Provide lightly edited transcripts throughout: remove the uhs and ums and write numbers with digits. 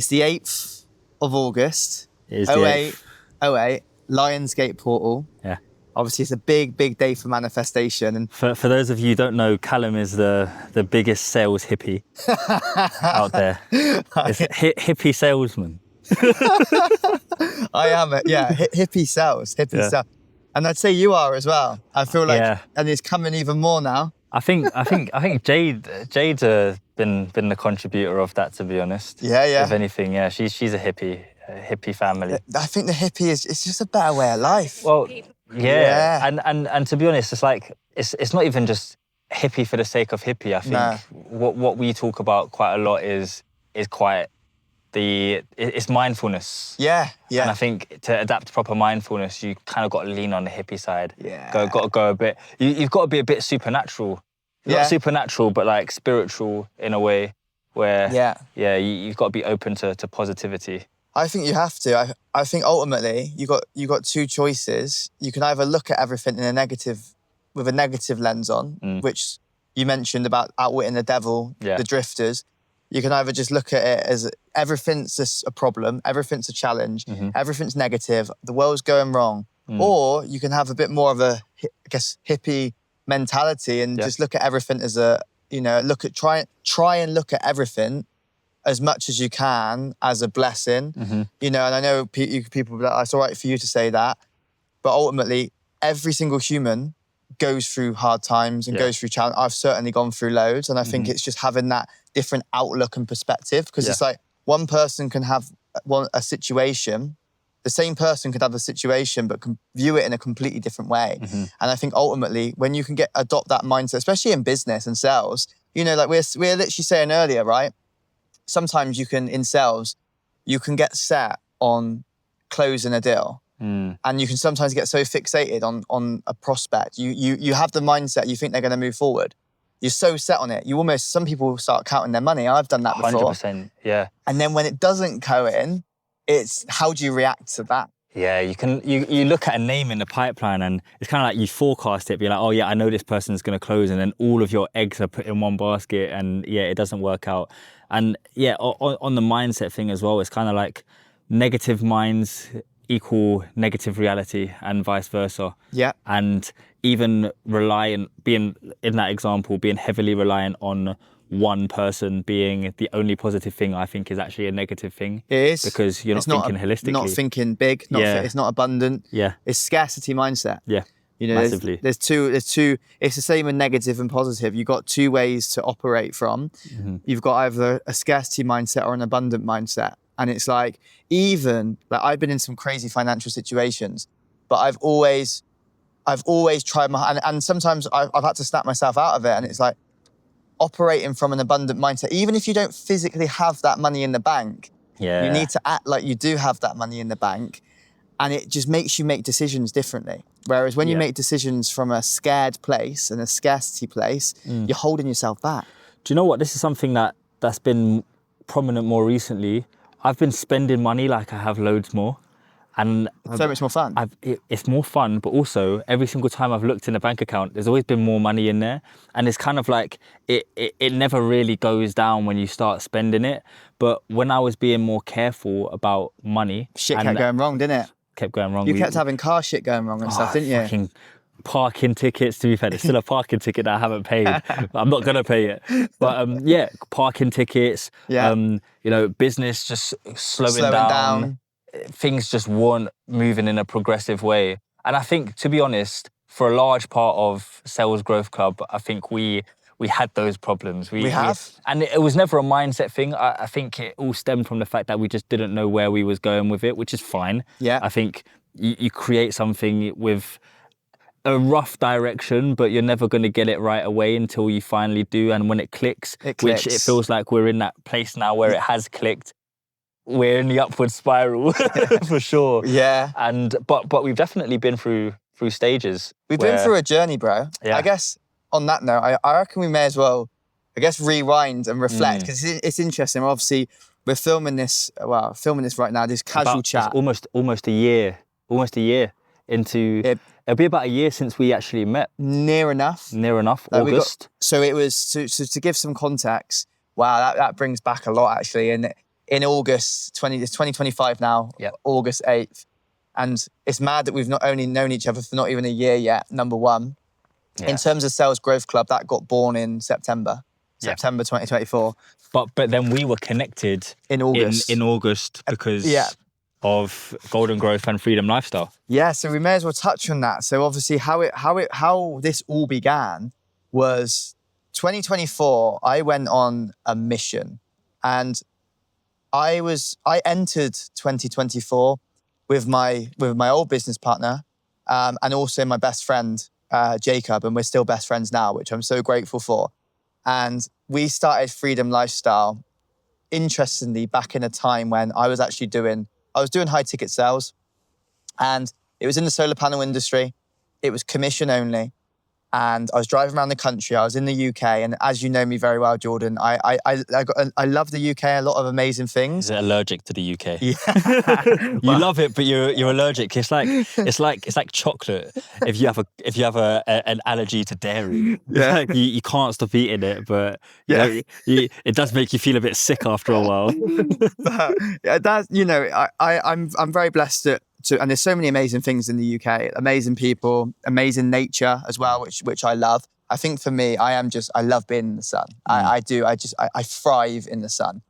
It's the 8th of August. It is 08, 08, Lionsgate Portal. Yeah. Obviously, it's a big, big day for manifestation. And For those of you who don't know, Callum is the biggest sales hippie out there. It's hippie salesman. I am, hippie sales. And I'd say you are as well. I feel like, and it's coming even more now. I think Jade's been the contributor of that, to be honest. Yeah. If anything, she's a hippie family. I think the hippie it's just a better way of life. Well, yeah. And to be honest, it's like it's not even just hippie for the sake of hippie. I think what we talk about quite a lot is quite it's mindfulness. Yeah. And I think to adapt proper mindfulness, you kind of got to lean on the hippie side. Yeah. Got to go a bit. You've got to be a bit supernatural. Not supernatural, but like spiritual in a way where you've got to be open to positivity. I think you have to. I think ultimately you got two choices. You can either look at everything with a negative lens on, which you mentioned about outwitting the devil, the drifters. You can either just look at it as everything's a problem, everything's a challenge, everything's negative, the world's going wrong. Or you can have a bit more of a, I guess, hippie mentality and just look at everything as try and look at everything as much as you can as a blessing. And I know people be like, it's all right for you to say that, but ultimately every single human goes through hard times and goes through challenge. I've certainly gone through loads, and I think it's just having that different outlook and perspective, because it's like one person can have a situation, the same person could have a situation, but can view it in a completely different way. And I think ultimately, when you can adopt that mindset, especially in business and sales, like we're literally saying earlier, right? Sometimes in sales, you can get set on closing a deal. And you can sometimes get so fixated on a prospect. You have the mindset, you think they're going to move forward. You're so set on it. Some people start counting their money. I've done that before. 100%, yeah. And then when it doesn't go in, it's how do you react to that? Yeah, you look at a name in the pipeline and it's kind of like you forecast it, be like, oh yeah, I know this person's going to close, and then all of your eggs are put in one basket and it doesn't work out. And on the mindset thing as well, it's kind of like negative minds equal negative reality and vice versa. Yeah. And even being in that example, being heavily reliant on one person being the only positive thing, I think is actually a negative thing. It is. Because you're not thinking holistically. Not thinking big, it's not abundant. Yeah. It's scarcity mindset. Yeah. Massively. There's two, it's the same with negative and positive. You've got two ways to operate from. You've got either a scarcity mindset or an abundant mindset. And it's like, I've been in some crazy financial situations, but I've always tried and sometimes I've had to snap myself out of it. And it's like operating from an abundant mindset. Even if you don't physically have that money in the bank, you need to act like you do have that money in the bank. And it just makes you make decisions differently. Whereas when you make decisions from a scared place and a scarcity place, you're holding yourself back. Do you know what? This is something that's been prominent more recently. I've been spending money like I have loads more. And so much more fun. It's more fun, but also every single time I've looked in the bank account, there's always been more money in there. And it's kind of like, it never really goes down when you start spending it. But when I was being more careful about money... Shit kept going wrong, didn't it? Kept going wrong. You kept having car shit going wrong and stuff, didn't you? Fucking parking tickets, to be fair. There's still a parking ticket that I haven't paid. I'm not going to pay it. But parking tickets, business just slowing down. Things just weren't moving in a progressive way. And I think, to be honest, for a large part of Sales Growth Club, I think we had those problems. We have. And it was never a mindset thing. I think it all stemmed from the fact that we just didn't know where we was going with it, which is fine. Yeah. I think you create something with a rough direction, but you're never going to get it right away until you finally do. And when it clicks, which it feels like we're in that place now where it has clicked, we're in the upward spiral for sure. Yeah. But we've definitely been through stages. We've been through a journey, bro. Yeah. I guess on that note, I reckon we may as well, rewind and reflect, because it's interesting. Obviously, we're filming this right now, this casual chat. It's almost a year into... It'll be about a year since we actually met. Near enough, August. So it was, to give some context, wow, that brings back a lot, actually. And in August 2025 now, August 8th. And it's mad that we've not only known each other for not even a year yet, number one. In terms of Sales Growth Club, that got born in September 2024. But then we were connected in August. In August because of Golden Growth and Freedom Lifestyle. Yeah, so we may as well touch on that. So obviously how this all began was 2024, I went on a mission, and I entered 2024 with my old business partner, and also my best friend, Jacob, and we're still best friends now, which I'm so grateful for. And we started Freedom Lifestyle, interestingly, back in a time when I was doing high ticket sales, and it was in the solar panel industry. It was commission only. And I was driving around the country. I was in the UK, and as you know me very well, Jordan, I love the UK. A lot of amazing things. Is it allergic to the UK? Yeah, you love it, but you're allergic. It's like chocolate. If you have an allergy to dairy, like you can't stop eating it. But it does make you feel a bit sick after a while. But, I'm very blessed and there's so many amazing things in the UK, amazing people, amazing nature as well, which I love. I think for me, I love being in the sun. I thrive in the sun.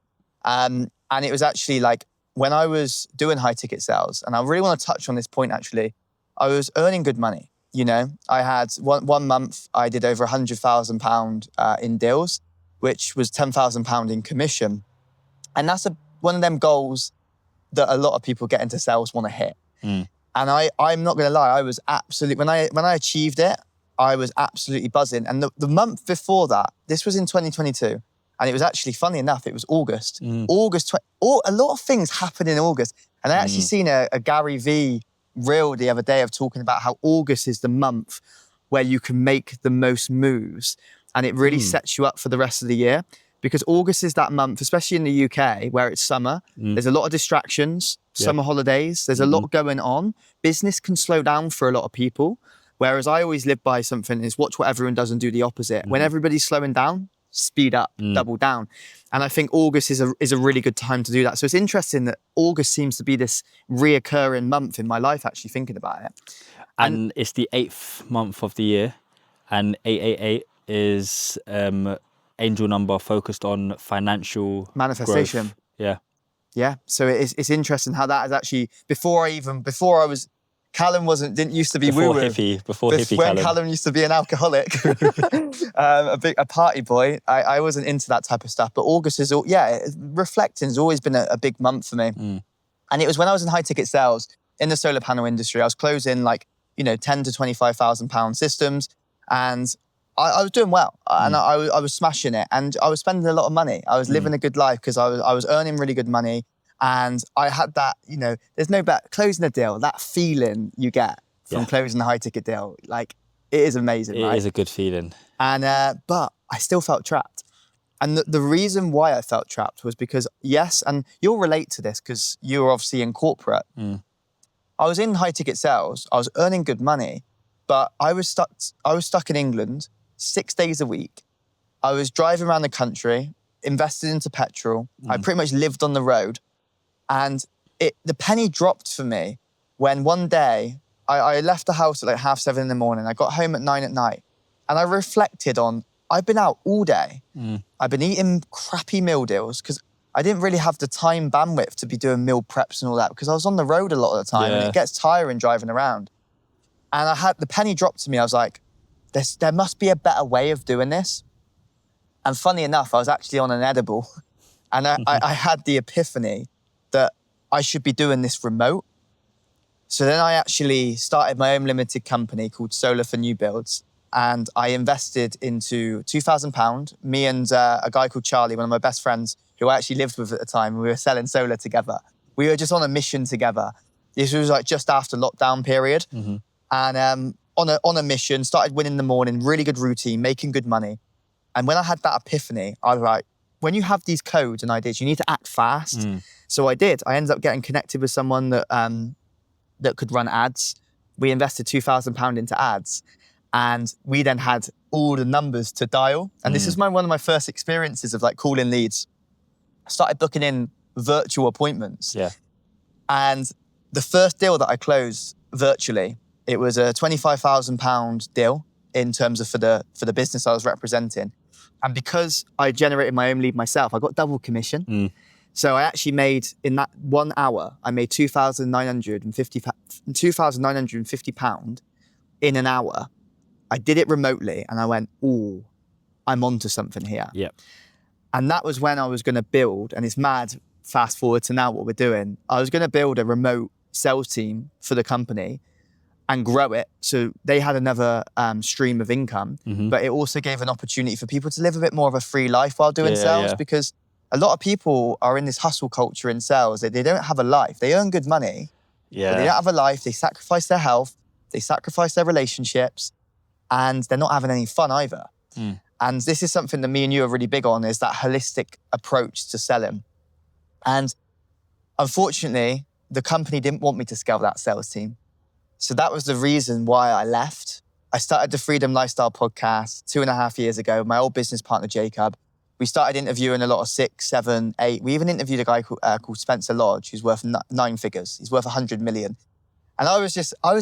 And it was actually like when I was doing high ticket sales, and I really want to touch on this point actually, I was earning good money. I had one month, I did over £100,000 in deals, which was £10,000 in commission. And that's one of them goals that a lot of people get into sales want to hit. And I'm not going to lie, I was absolutely, when I achieved it, I was absolutely buzzing. And the month before that, this was in 2022, and it was actually, funny enough, it was August. A lot of things happen in August. And I actually seen a Gary V reel the other day of talking about how August is the month where you can make the most moves, and it really sets you up for the rest of the year. Because August is that month, especially in the UK, where it's summer. There's a lot of distractions, summer holidays. There's a lot going on. Business can slow down for a lot of people. Whereas I always live by something is watch what everyone does and do the opposite. When everybody's slowing down, speed up, double down. And I think August is a really good time to do that. So it's interesting that August seems to be this reoccurring month in my life, actually thinking about it. And it's the 8th month of the year. And 888 is... angel number focused on financial manifestation. Growth. Yeah. So it's interesting how that is actually before Callum didn't used to be before hippie when Callum used to be an alcoholic, a party boy. I wasn't into that type of stuff. But August is reflecting has always been a big month for me. And it was when I was in high ticket sales in the solar panel industry. I was closing £10,000 to £25,000 systems, and I was doing well, and I was smashing it, and I was spending a lot of money. I was living a good life because I was earning really good money, and I had that, there's no better, closing a deal, that feeling you get from closing a high ticket deal, like it is amazing, right? It is a good feeling. And, but I still felt trapped. And the reason why I felt trapped was because, and you'll relate to this because you were obviously in corporate. I was in high ticket sales, I was earning good money, but I was stuck in England 6 days a week. I was driving around the country, invested into petrol. I pretty much lived on the road. And the penny dropped for me when one day I left the house at like 7:30 in the morning. I got home at 9 at night, and I reflected on, I've been out all day. I've been eating crappy meal deals because I didn't really have the time bandwidth to be doing meal preps and all that because I was on the road a lot of the time and it gets tiring driving around. And the penny dropped to me. I was like, there must be a better way of doing this. And funny enough, I was actually on an edible, and I had the epiphany that I should be doing this remote. So then I actually started my own limited company called Solar for New Builds, and I invested into £2,000. Me and a guy called Charlie, one of my best friends, who I actually lived with at the time, we were selling solar together. We were just on a mission together. This was like just after lockdown period. And on a mission, started winning in the morning, really good routine, making good money. And when I had that epiphany, I was like, when you have these codes and ideas, you need to act fast. So I did. I ended up getting connected with someone that could run ads. We invested £2,000 into ads, and we then had all the numbers to dial. And this is one of my first experiences of like calling leads. I started booking in virtual appointments. Yeah. And the first deal that I closed virtually, it was a £25,000 deal in terms of for the business I was representing. And because I generated my own lead myself, I got double commission. So I actually made, in that 1 hour, I made £2,950 in an hour. I did it remotely and I went, ooh, I'm onto something here. Yeah. And that was when I was going to build, and it's mad, fast forward to now what we're doing. I was going to build a remote sales team for the company and grow it. So they had another stream of income, but it also gave an opportunity for people to live a bit more of a free life while doing sales, because a lot of people are in this hustle culture in sales. They don't have a life. They earn good money, but they don't have a life. They sacrifice their health, they sacrifice their relationships, and they're not having any fun either. And this is something that me and you are really big on, is that holistic approach to selling. And unfortunately, the company didn't want me to scale that sales team. So that was the reason why I left. I started the Freedom Lifestyle podcast 2.5 years ago with my old business partner, Jacob. We started interviewing a lot of 6, 7, 8. We even interviewed a guy called Spencer Lodge, who's worth 9 figures. He's worth 100 million. And I was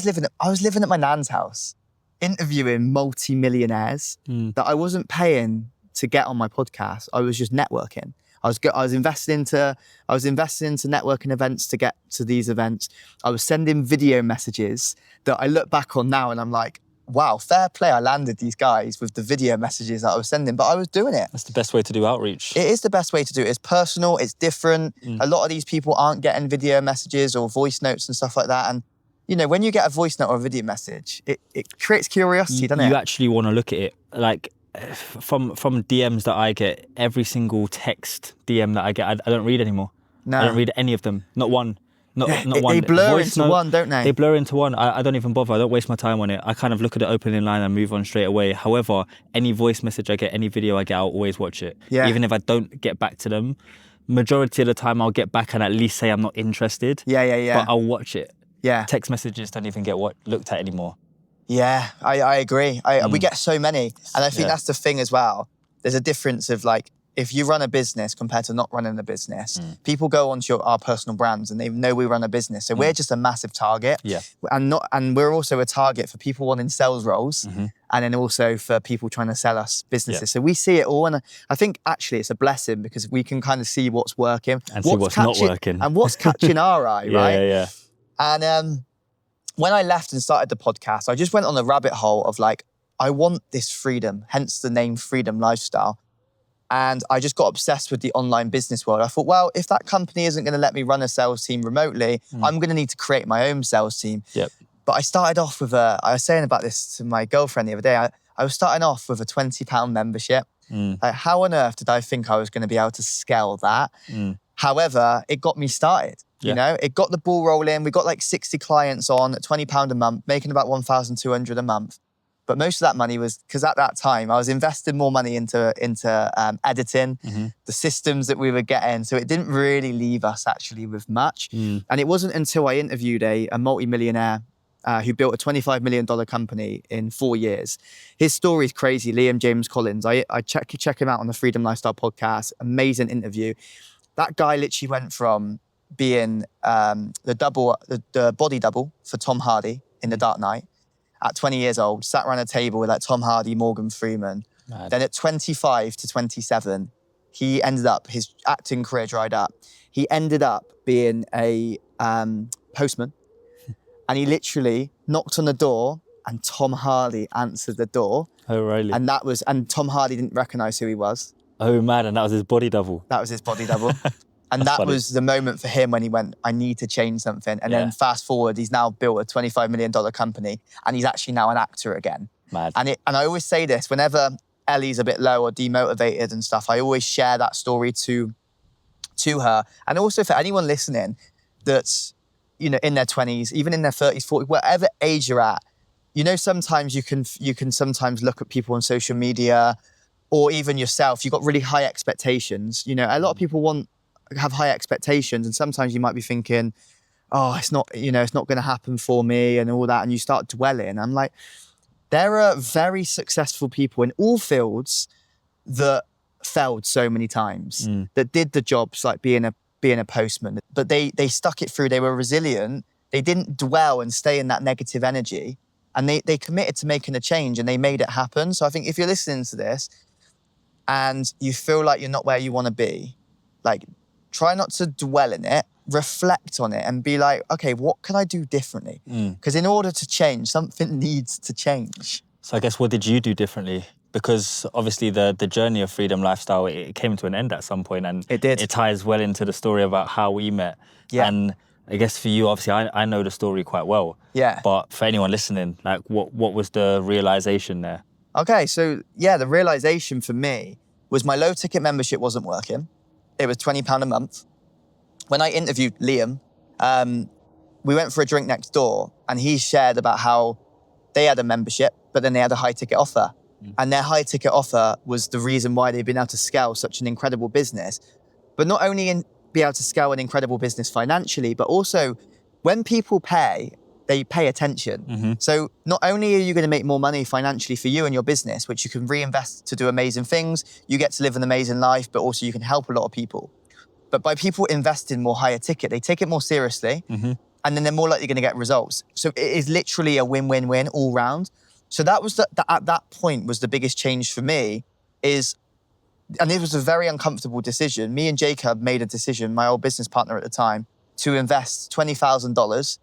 living at my nan's house, interviewing multi-millionaires that I wasn't paying to get on my podcast. I was just networking. I was investing into networking events to get to these events. I was sending video messages that I look back on now and I'm like, wow, fair play. I landed these guys with the video messages that I was sending, but I was doing it. That's the best way to do outreach. It is the best way to do it. It's personal, it's different. A lot of these people aren't getting video messages or voice notes and stuff like that. And you know, when you get a voice note or a video message, it creates curiosity, doesn't it? You actually want to look at it. Like from DMs that I get, every single text DM that I get, I don't read anymore. No. I don't read any of them. Not one. Not one. They blur into one, don't they? They blur into one. I don't even bother. I don't waste my time on it. I kind of look at it opening line and move on straight away. However, any voice message I get, any video I get, I'll always watch it. Yeah. Even if I don't get back to them, majority of the time I'll get back and at least say I'm not interested. Yeah. But I'll watch it. Yeah. Text messages don't even get looked at anymore. Yeah, I agree. We get so many. And I think that's the thing as well. There's a difference of like, if you run a business compared to not running a business, people go onto our personal brands and they know we run a business. So we're just a massive target. Yeah. And we're also a target for people wanting sales roles and then also for people trying to sell us businesses. Yeah. So we see it all. And I think actually it's a blessing because we can kind of see what's working. And see what's not working. And what's catching our eye, right? Yeah. And when I left and started the podcast, I just went on a rabbit hole of like, I want this freedom, hence the name Freedom Lifestyle. And I just got obsessed with the online business world. I thought, well, if that company isn't going to let me run a sales team remotely, I'm going to need to create my own sales team. Yep. But I started off with I was saying about this to my girlfriend the other day, I was starting off with a £20 membership. Like, how on earth did I think I was going to be able to scale that? However, it got me started. You know, it got the ball rolling. We got like 60 clients on at £20 a month, making about 1,200 a month. But most of that money was because at that time I was investing more money into editing, the systems that we were getting. So it didn't really leave us actually with much. And it wasn't until I interviewed a multi-millionaire who built a $25 million company in 4 years. His story is crazy. Liam James Collins. I check him out on the Freedom Lifestyle podcast. Amazing interview. That guy literally went from being the body double for Tom Hardy in The Dark Knight at 20 years old, sat around a table with like Tom Hardy, Morgan Freeman. Mad. Then at 25 to 27, he ended up, his acting career dried up. He ended up being a postman and he literally knocked on the door and Tom Hardy answered the door. Oh, really? And Tom Hardy didn't recognize who he was. Oh, man, and that was his body double. That was his body double. And that funny. was the moment for him when he went, I need to change something. And then fast forward, he's now built a $25 million company and he's actually now an actor again. Mad. And I always say this, whenever Ellie's a bit low or demotivated and stuff, I always share that story to her. And also for anyone listening that's, you know, in their 20s, even in their 30s, 40s, whatever age you're at, you know, sometimes you can sometimes look at people on social media or even yourself, you've got really high expectations. You know, a lot of people have high expectations and sometimes you might be thinking, oh, it's not going to happen for me and all that. And you start dwelling. I'm like, there are very successful people in all fields that failed so many times, that did the jobs like being a being a postman. But they stuck it through. They were resilient. They didn't dwell and stay in that negative energy. And they committed to making a change, and they made it happen. So I think if you're listening to this and you feel like you're not where you want to be, like, try not to dwell in it, reflect on it and be like, okay, what can I do differently? Because in order to change, something needs to change. So I guess, what did you do differently? Because obviously the journey of Freedom Lifestyle, it came to an end at some point, and it did. It ties well into the story about how we met. Yeah. And I guess for you, obviously, I know the story quite well. Yeah. But for anyone listening, like, what was the realization there? Okay, so yeah, the realization for me was my low ticket membership wasn't working. It was £20 a month. When I interviewed Liam, we went for a drink next door, and he shared about how they had a membership, but then they had a high ticket offer. And their high ticket offer was the reason why they've been able to scale such an incredible business. But not only be able to scale an incredible business financially, but also when people pay, they pay attention. So not only are you going to make more money financially for you and your business, which you can reinvest to do amazing things, you get to live an amazing life, but also you can help a lot of people. But by people investing more higher ticket, they take it more seriously, and then they're more likely going to get results. So it is literally a win-win-win all round. So that was at that point was the biggest change for me, and it was a very uncomfortable decision. Me and Jacob made a decision, my old business partner at the time, to invest $20,000.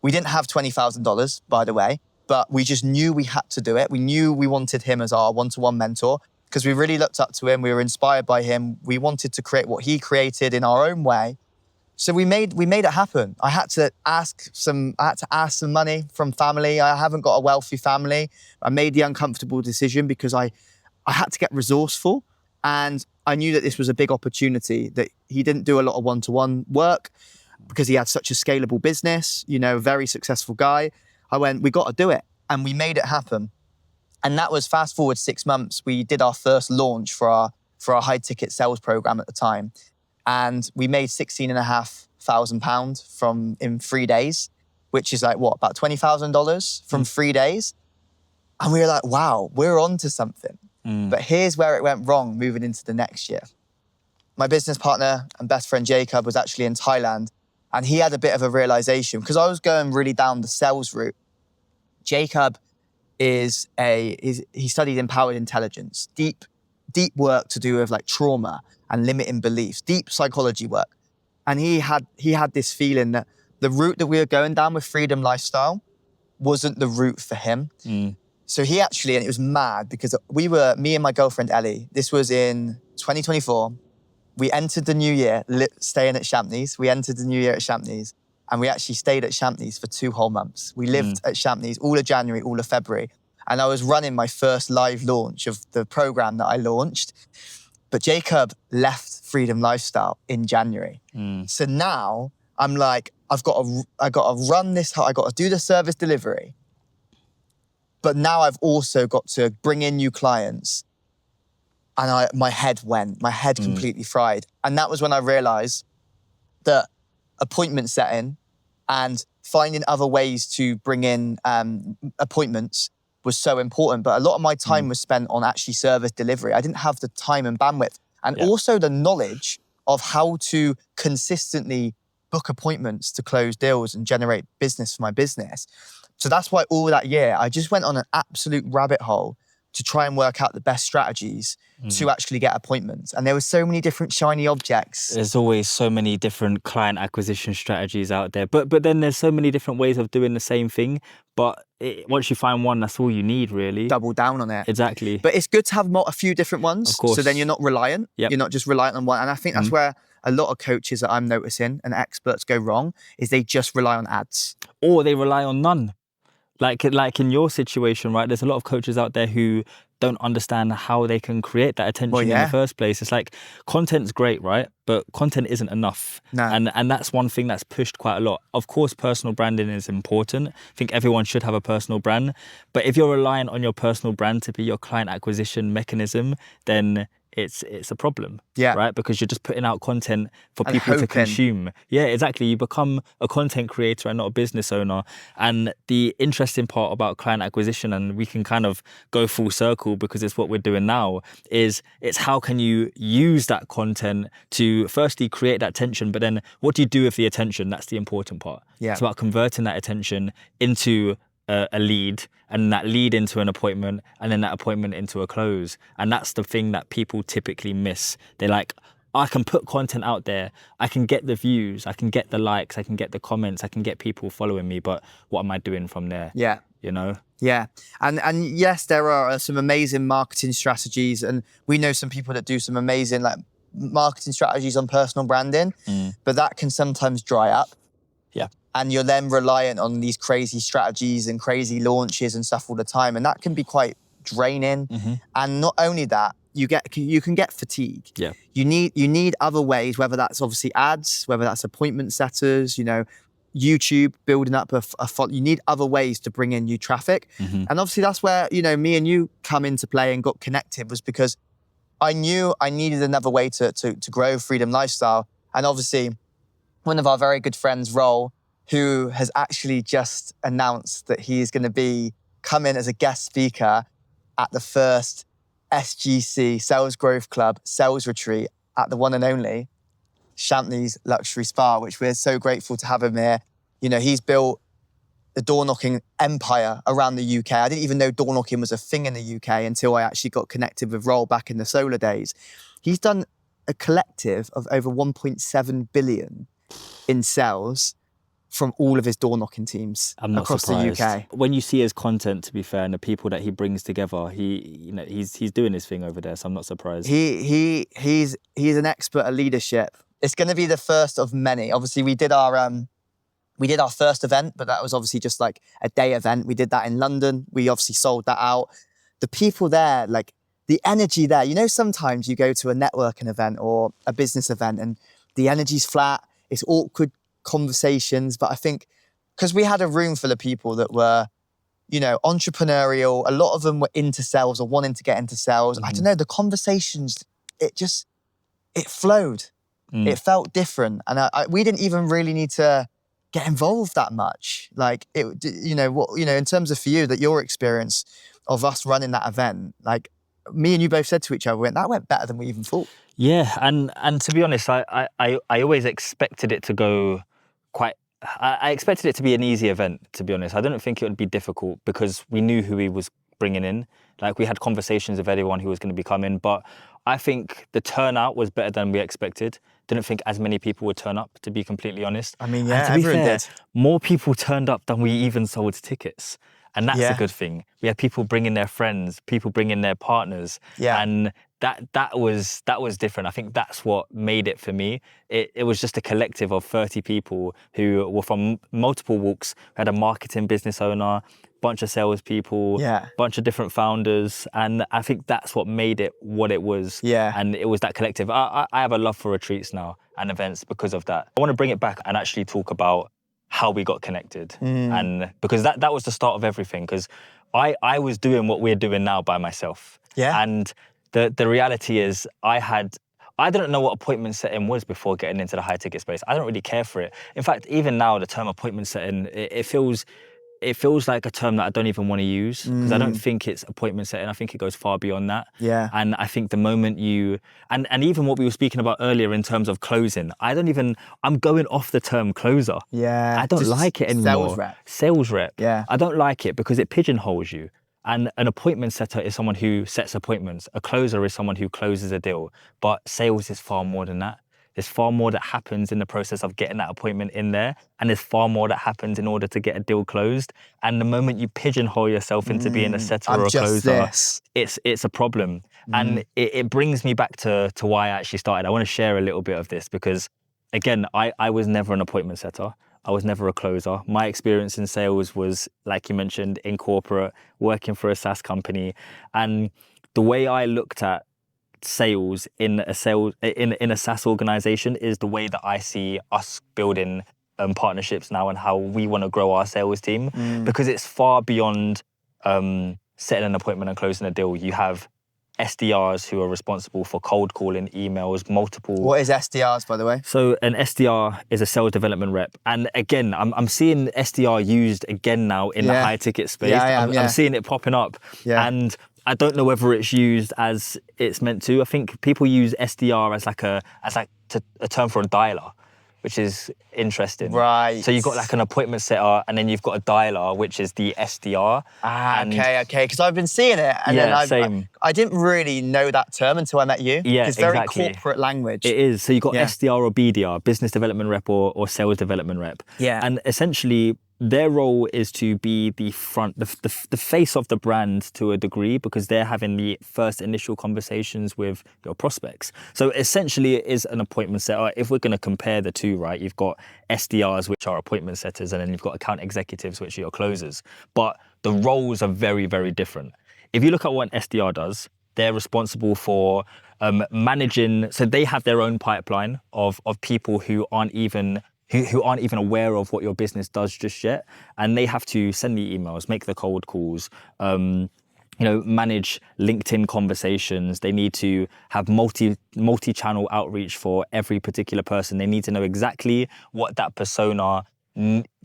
We didn't have $20,000, by the way, but we just knew we had to do it. We knew we wanted him as our one-to-one mentor because we really looked up to him. We were inspired by him. We wanted to create what he created in our own way. So we made it happen. I had to ask some money from family. I haven't got a wealthy family. I made the uncomfortable decision because I had to get resourceful, and I knew that this was a big opportunity, that he didn't do a lot of one-to-one work because he had such a scalable business, very successful guy. I went, we got to do it. And we made it happen. And that was fast forward 6 months. We did our first launch for our high ticket sales program at the time. And we made £16,500 in 3 days, which is like, about $20,000 from 3 days. And we were like, wow, we're on to something. But here's where it went wrong moving into the next year. My business partner and best friend Jacob was actually in Thailand, and he had a bit of a realization because I was going really down the sales route. Jacob he studied empowered intelligence, deep work to do with like trauma and limiting beliefs, deep psychology work. And he had this feeling that the route that we were going down with Freedom Lifestyle wasn't the route for him. So he actually, and it was mad because me and my girlfriend Ellie, this was in 2024. We entered the new year staying at Champneys. We entered the new year at Champneys, and we actually stayed at Champneys for 2 whole months. We lived at Champneys all of January, all of February. And I was running my first live launch of the program that I launched. But Jacob left Freedom Lifestyle in January. So now I'm like, I got to run this, I got to do the service delivery. But now I've also got to bring in new clients. And my head completely fried. And that was when I realized that appointment setting and finding other ways to bring in appointments was so important. But a lot of my time was spent on actually service delivery. I didn't have the time and bandwidth, and also the knowledge of how to consistently book appointments to close deals and generate business for my business. So that's why all that year, I just went on an absolute rabbit hole to try and work out the best strategies to actually get appointments. And there were so many different shiny objects. There's always so many different client acquisition strategies out there. But then there's so many different ways of doing the same thing. But once you find one, that's all you need, really. Double down on it. Exactly. But it's good to have a few different ones. Of course. So then you're not reliant. Yep. You're not just reliant on one. And I think that's where a lot of coaches that I'm noticing and experts go wrong, is they just rely on ads. Or they rely on none. Like in your situation, right? There's a lot of coaches out there who don't understand how they can create that attention in the first place. It's like, content's great, right? But content isn't enough. No. And that's one thing that's pushed quite a lot. Of course, personal branding is important. I think everyone should have a personal brand. But if you're relying on your personal brand to be your client acquisition mechanism, then it's a problem, Yeah. right? Because you're just putting out content for And people to hoping. consume. Yeah, exactly. You become a content creator and not a business owner. And the interesting part about client acquisition, and we can kind of go full circle because it's what we're doing now, is it's how can you use that content to firstly create that attention, but then what do you do with the attention? That's the important part. Yeah. It's about converting that attention into a lead, and that lead into an appointment, and then that appointment into a close. And that's the thing that people typically miss. They're like, I can put content out there, I can get the views, I can get the likes, I can get the comments, I can get people following me, but what am I doing from there? Yeah. You know? Yeah. And yes, there are some amazing marketing strategies, and we know some people that do some amazing like marketing strategies on personal branding, but that can sometimes dry up. Yeah. And you're then reliant on these crazy strategies and crazy launches and stuff all the time. And that can be quite draining. And not only that, you can get fatigue. Yeah. You need other ways, whether that's obviously ads, whether that's appointment setters, YouTube, building up a you need other ways to bring in new traffic. And obviously that's where, me and you come into play and got connected, was because I knew I needed another way to grow Freedom Lifestyle. And obviously one of our very good friends, Roll, who has actually just announced that he is going to come in as a guest speaker at the first SGC, Sales Growth Club, sales retreat at the one and only Champneys Luxury Spa, which we're so grateful to have him here. He's built the door knocking empire around the UK. I didn't even know door knocking was a thing in the UK until I actually got connected with Roll back in the solar days. He's done a collective of over 1.7 billion in sales from all of his door knocking teams across surprised. The UK. When you see his content, to be fair, and the people that he brings together, he's doing his thing over there, so I'm not surprised. He's an expert at leadership. It's going to be the first of many. Obviously, we did our first event, but that was obviously just like a day event. We did that in London. We obviously sold that out. The people there, like the energy there, sometimes you go to a networking event or a business event and the energy's flat, it's awkward conversations. But I think because we had a room full of people that were, entrepreneurial, a lot of them were into sales or wanting to get into sales. I don't know, the conversations, it flowed. It felt different. And we didn't even really need to get involved that much. Like, in terms of for you, that your experience of us running that event, like me and you both said to each other, that went better than we even thought. Yeah, and to be honest, I always expected it to go I expected it to be an easy event, to be honest. I didn't think it would be difficult because we knew who he was bringing in. Like, we had conversations with everyone who was going to be coming, but I think the turnout was better than we expected. Didn't think as many people would turn up, to be completely honest. I mean, yeah, everyone did. More people turned up than we even sold tickets. And that's a good thing. We had people bringing their friends, people bringing their partners. Yeah. And that was different. I think that's what made it for me. It was just a collective of 30 people who were from multiple walks. We had a marketing business owner, bunch of salespeople, bunch of different founders. And I think that's what made it what it was. Yeah. And it was that collective. I have a love for retreats now and events because of that. I want to bring it back and actually talk about how we got connected. And because that was the start of everything, because I was doing what we're doing now by myself. Yeah. And the reality is I didn't know what appointment setting was before getting into the high ticket space. I don't really care for it. In fact, even now, the term appointment setting, it feels like a term that I don't even want to use, because I don't think it's appointment setting. I think it goes far beyond that. Yeah. And I think the moment and even what we were speaking about earlier in terms of closing, I'm going off the term closer. Yeah. I don't like it anymore. Sales rep. Yeah. I don't like it because it pigeonholes you. And an appointment setter is someone who sets appointments. A closer is someone who closes a deal. But sales is far more than that. There's far more that happens in the process of getting that appointment in there. And there's far more that happens in order to get a deal closed. And the moment you pigeonhole yourself into being a setter or a closer, it's a problem. And it brings me back to why I actually started. I want to share a little bit of this because, again, I was never an appointment setter. I was never a closer. My experience in sales was, like you mentioned, in corporate, working for a SaaS company. And the way I looked at sales in a SaaS organization is the way that I see us building partnerships now and how we want to grow our sales team, because it's far beyond setting an appointment and closing a deal. You have SDRs who are responsible for cold calling, emails, multiple. What is SDRs, by the way? So an SDR is a sales development rep. And again, I'm seeing SDR used again now in the high ticket space. I'm seeing it popping up. Yeah. And I don't know whether it's used as it's meant to. I think people use SDR as a term for a dialer, which is interesting. Right. So you've got like an appointment setter, and then you've got a dialer, which is the SDR. Okay. Because I've been seeing it, and then I didn't really know that term until I met you. Yeah, it's very corporate language. It is. So you've got SDR or BDR, business development rep or sales development rep. Yeah. And essentially, their role is to be the face of the brand to a degree, because they're having the first initial conversations with your prospects. So essentially it is an appointment setter. If we're going to compare the two, right, you've got SDRs, which are appointment setters, and then you've got account executives, which are your closers. But the roles are very, very different. If you look at what an SDR does, they're responsible for managing, so they have their own pipeline of people who aren't even aware of what your business does just yet. And they have to send the emails, make the cold calls, manage LinkedIn conversations. They need to have multi-channel outreach for every particular person. They need to know exactly what that persona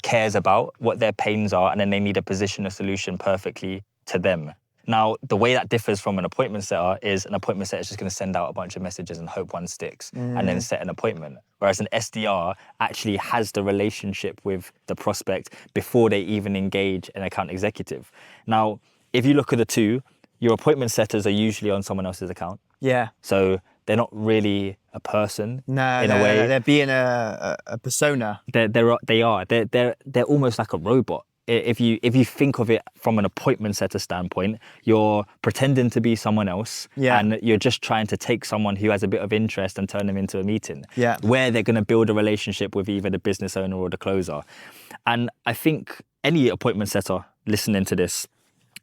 cares about, what their pains are, and then they need to position a solution perfectly to them. Now, the way that differs from an appointment setter is an appointment setter is just going to send out a bunch of messages and hope one sticks and then set an appointment. Whereas an SDR actually has the relationship with the prospect before they even engage an account executive. Now, if you look at the two, your appointment setters are usually on someone else's account. Yeah. So they're not really a person in a way. They're being a persona. They are. They're almost like a robot. If you think of it from an appointment setter standpoint, you're pretending to be someone else, and you're just trying to take someone who has a bit of interest and turn them into a meeting, where they're going to build a relationship with either the business owner or the closer. And I think any appointment setter listening to this,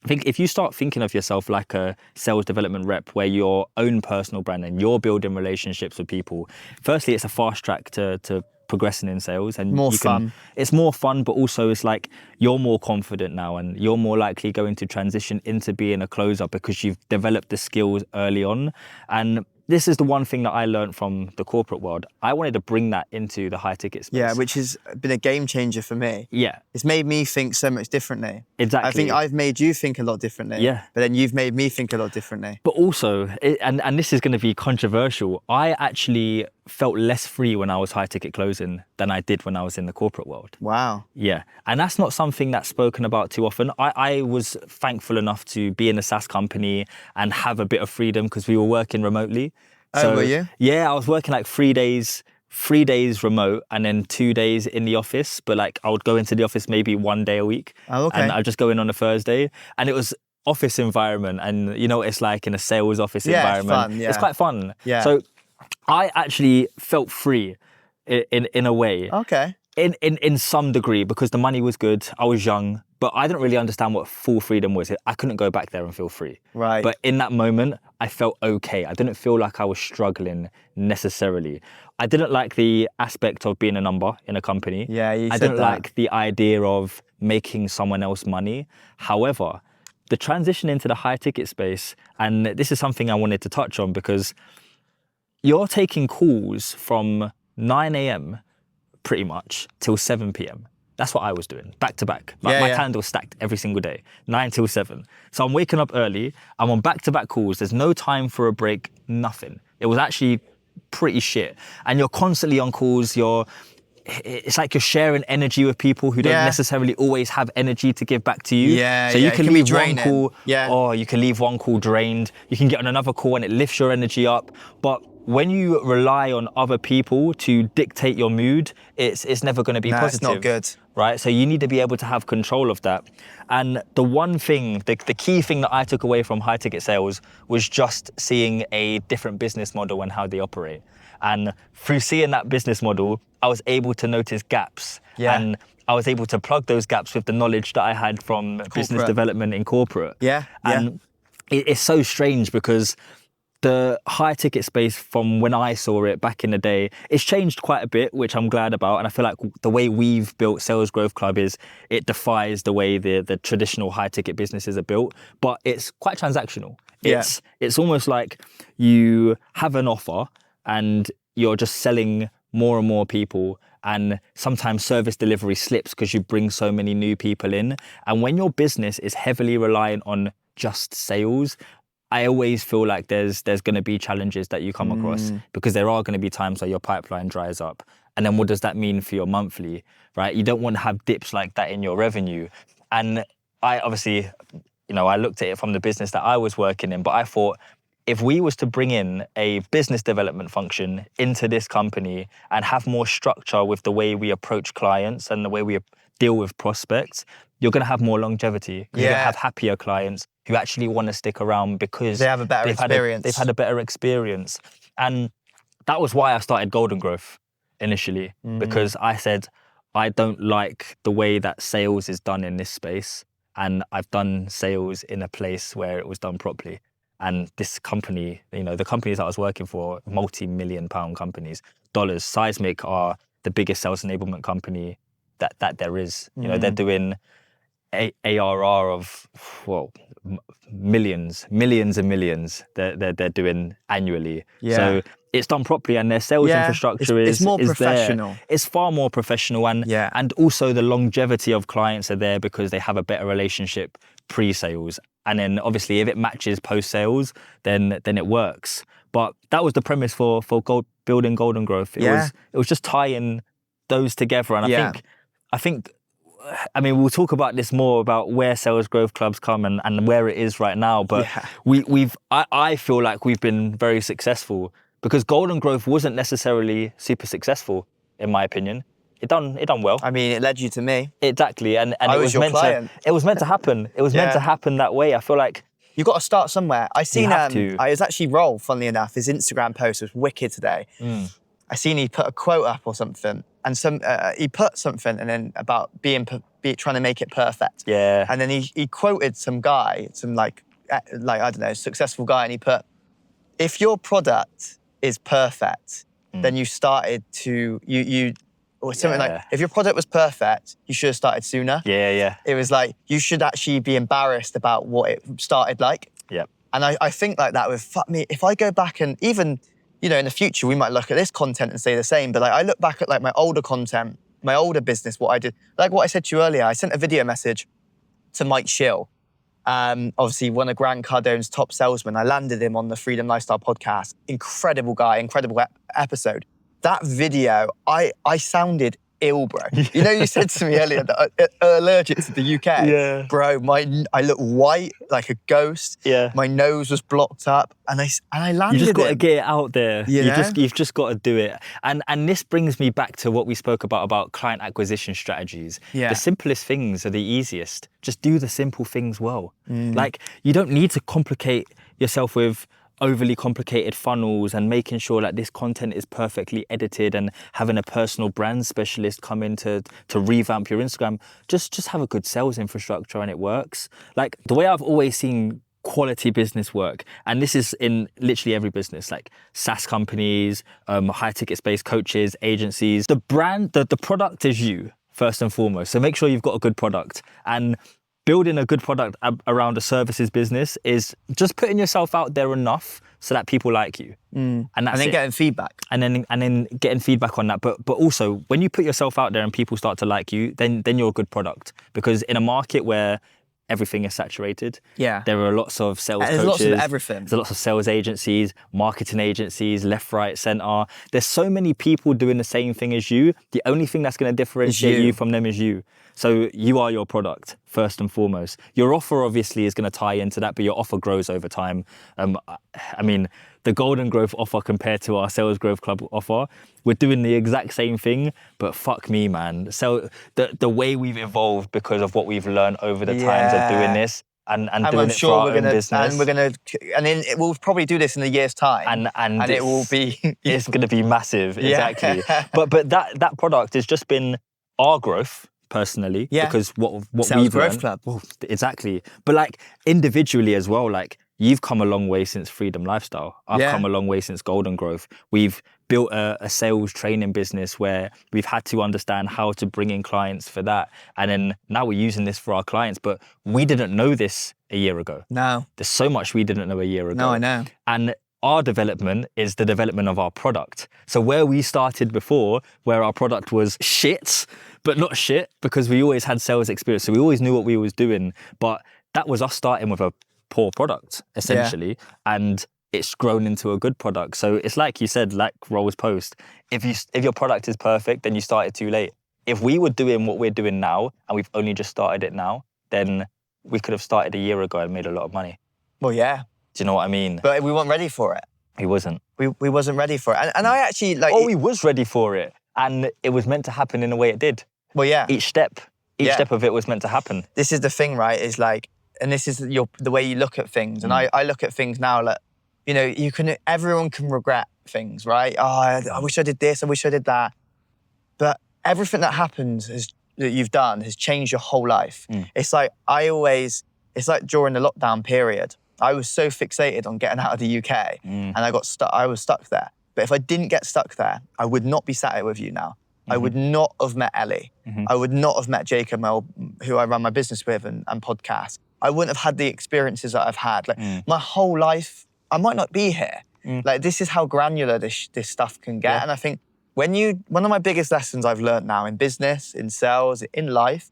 I think if you start thinking of yourself like a sales development rep, where your own personal brand and you're building relationships with people, firstly, it's a fast track to progressing in sales, and it's more fun, but also it's like you're more confident now and you're more likely going to transition into being a closer because you've developed the skills early on. And this is the one thing that I learned from the corporate world. I wanted to bring that into the high ticket space. Yeah, which has been a game changer for me. Yeah. It's made me think so much differently. Exactly. I think I've made you think a lot differently. Yeah. But then you've made me think a lot differently. But also, and this is going to be controversial, I actually felt less free when I was high ticket closing than I did when I was in the corporate world. Wow. Yeah. And that's not something that's spoken about too often. I was thankful enough to be in a SaaS company and have a bit of freedom because we were working remotely. So, were you? Yeah, I was working like 3 days remote and then 2 days in the office. But like I would go into the office maybe 1 day a week. Oh, okay. And I'd just go in on a Thursday. And it was office environment. And you know what it's like in a sales office environment. It's fun, It's quite fun. Yeah. So I actually felt free in a way. Okay. In some degree, because the money was good, I was young, but I didn't really understand what full freedom was. I couldn't go back there and feel free. Right. But in that moment, I felt okay. I didn't feel like I was struggling necessarily. I didn't like the aspect of being a number in a company. Yeah, you said I didn't that. like the idea of making someone else money. However, the transition into the high ticket space, and this is something I wanted to touch on because you're taking calls from 9 a.m. pretty much till 7 p.m. That's what I was doing, back to back. My calendar was stacked every single day, 9 till 7. So I'm waking up early, I'm on back-to-back calls, there's no time for a break, nothing. It was actually pretty shit. And you're constantly on calls, it's like you're sharing energy with people who don't necessarily always have energy to give back to you. So you can leave one call, or you can leave one call drained. You can get on another call and it lifts your energy up. But when you rely on other people to dictate your mood, it's never going to be positive. It's not good. Right? So you need to be able to have control of that. And the one thing, the key thing that I took away from high ticket sales was just seeing a different business model and how they operate. And through seeing that business model, I was able to notice gaps. And I was able to plug those gaps with the knowledge that I had from business development in corporate. And it's so strange because the high ticket space from when I saw it back in the day, it's changed quite a bit, which I'm glad about. And I feel like the way we've built Sales Growth Club is it defies the way the traditional high ticket businesses are built, but it's quite transactional. It's almost like you have an offer and you're just selling more and more people, and sometimes service delivery slips because you bring so many new people in. And when your business is heavily reliant on just sales, I always feel like there's going to be challenges that you come across, because there are going to be times where your pipeline dries up. And then what does that mean for your monthly, right? You don't want to have dips like that in your revenue. And I obviously, I looked at it from the business that I was working in, but I thought, if we was to bring in a business development function into this company and have more structure with the way we approach clients and the way we deal with prospects, you're going to have more longevity. You're going to have happier clients who actually want to stick around because they have a better experience. They've had a better experience. And that was why I started Golden Growth initially, because I said, I don't like the way that sales is done in this space. And I've done sales in a place where it was done properly. And this company, the companies that I was working for, multi-million pound companies, dollars. Seismic are the biggest sales enablement company that there is. They're doing ARR of millions and millions they're doing annually. So it's done properly, and their sales infrastructure it's more professional. There. It's far more professional, and also the longevity of clients are there because they have a better relationship pre-sales. And then obviously if it matches post-sales, then it works. But that was the premise for building Golden Growth. It was just tying those together. And I think we'll talk about this more, about where Sales Growth Clubs come and where it is right now. But I feel like we've been very successful, because Golden Growth wasn't necessarily super successful, in my opinion. It done well. I mean, it led you to me. Exactly, and I was your client. It was meant to happen. It was meant to happen that way. I feel like you got to start somewhere. I seen to. I was actually Roll, funnily enough, his Instagram post was wicked today. I seen he put a quote up or something, and he put something and then about trying to make it perfect. Yeah. And then he quoted some guy, some I don't know, successful guy, and he put, if your product is perfect, then you started to or something like, if your product was perfect, you should have started sooner. Yeah. It was like, you should actually be embarrassed about what it started like. Yep. And I think like that with, fuck me, if I go back and even, in the future, we might look at this content and say the same, but I look back at my older content, my older business, what I did, like what I said to you earlier, I sent a video message to Mike Schill, obviously one of Grant Cardone's top salesmen. I landed him on the Freedom Lifestyle podcast. Incredible guy, incredible episode. That video, I sounded ill, bro. You said to me earlier that I'm allergic to the UK. Yeah. Bro, I look white like a ghost. Yeah. My nose was blocked up, and I landed. You just got to get it out there. Yeah. You've just got to do it. And this brings me back to what we spoke about client acquisition strategies. Yeah. The simplest things are the easiest. Just do the simple things well. Like, you don't need to complicate yourself with overly complicated funnels and making sure that this content is perfectly edited and having a personal brand specialist come in to revamp your Instagram. Just have a good sales infrastructure and it works. Like, the way I've always seen quality business work, and this is in literally every business, like SaaS companies, high ticket space coaches, agencies, the brand, the product is you first and foremost. So make sure you've got a good product, and building a good product around a services business is just putting yourself out there enough so that people like you. And then getting feedback. And then getting feedback on that. But also, when you put yourself out there and people start to like you, then you're a good product. Because in a market where everything is saturated, there are lots of sales coaches. There's lots of everything. There's lots of sales agencies, marketing agencies, left, right, center. There's so many people doing the same thing as you. The only thing that's going to differentiate you from them is you. So you are your product, first and foremost. Your offer obviously is going to tie into that, but your offer grows over time. I mean, the Golden Growth offer compared to our Sales Growth Club offer, we're doing the exact same thing, but fuck me, man. So the way we've evolved because of what we've learned over the times of doing this and doing it for our own business. And then we'll probably do this in a year's time. And it will be... It's going to be massive, exactly. But that product has just been our growth, personally, because what Sales we've Growth learned, Club. Well, exactly. But like individually as well, like you've come a long way since Freedom Lifestyle. I've come a long way since Golden Growth. We've built a sales training business where we've had to understand how to bring in clients for that. And then now we're using this for our clients, but we didn't know this a year ago. No. There's so much we didn't know a year ago. No, I know. And our development is the development of our product. So where we started before, where our product was shit, but not shit because we always had sales experience. So we always knew what we was doing, but that was us starting with a poor product essentially. And it's grown into a good product. So it's like you said, like Roll's post, if your product is perfect, then you started too late. If we were doing what we're doing now and we've only just started it now, then we could have started a year ago and made a lot of money. Well, yeah. Do you know what I mean? But we weren't ready for it. He wasn't. We wasn't ready for it. And I actually like... Oh, we was ready for it. And it was meant to happen in the way it did. Well, yeah. Each step of it was meant to happen. This is the thing, right? Is like, and this is the way you look at things. And I look at things now like, you know, everyone can regret things, right? Oh, I wish I did this, I wish I did that. But everything that happens that you've done has changed your whole life. It's like it's like during the lockdown period, I was so fixated on getting out of the UK and I was stuck there. But if I didn't get stuck there, I would not be sat here with you now. I would not have met Ellie. I would not have met Jacob, who I run my business with and podcast. I wouldn't have had the experiences that I've had. Like my whole life, I might not be here. Like this is how granular this stuff can get. And I think one of my biggest lessons I've learned now in business, in sales, in life,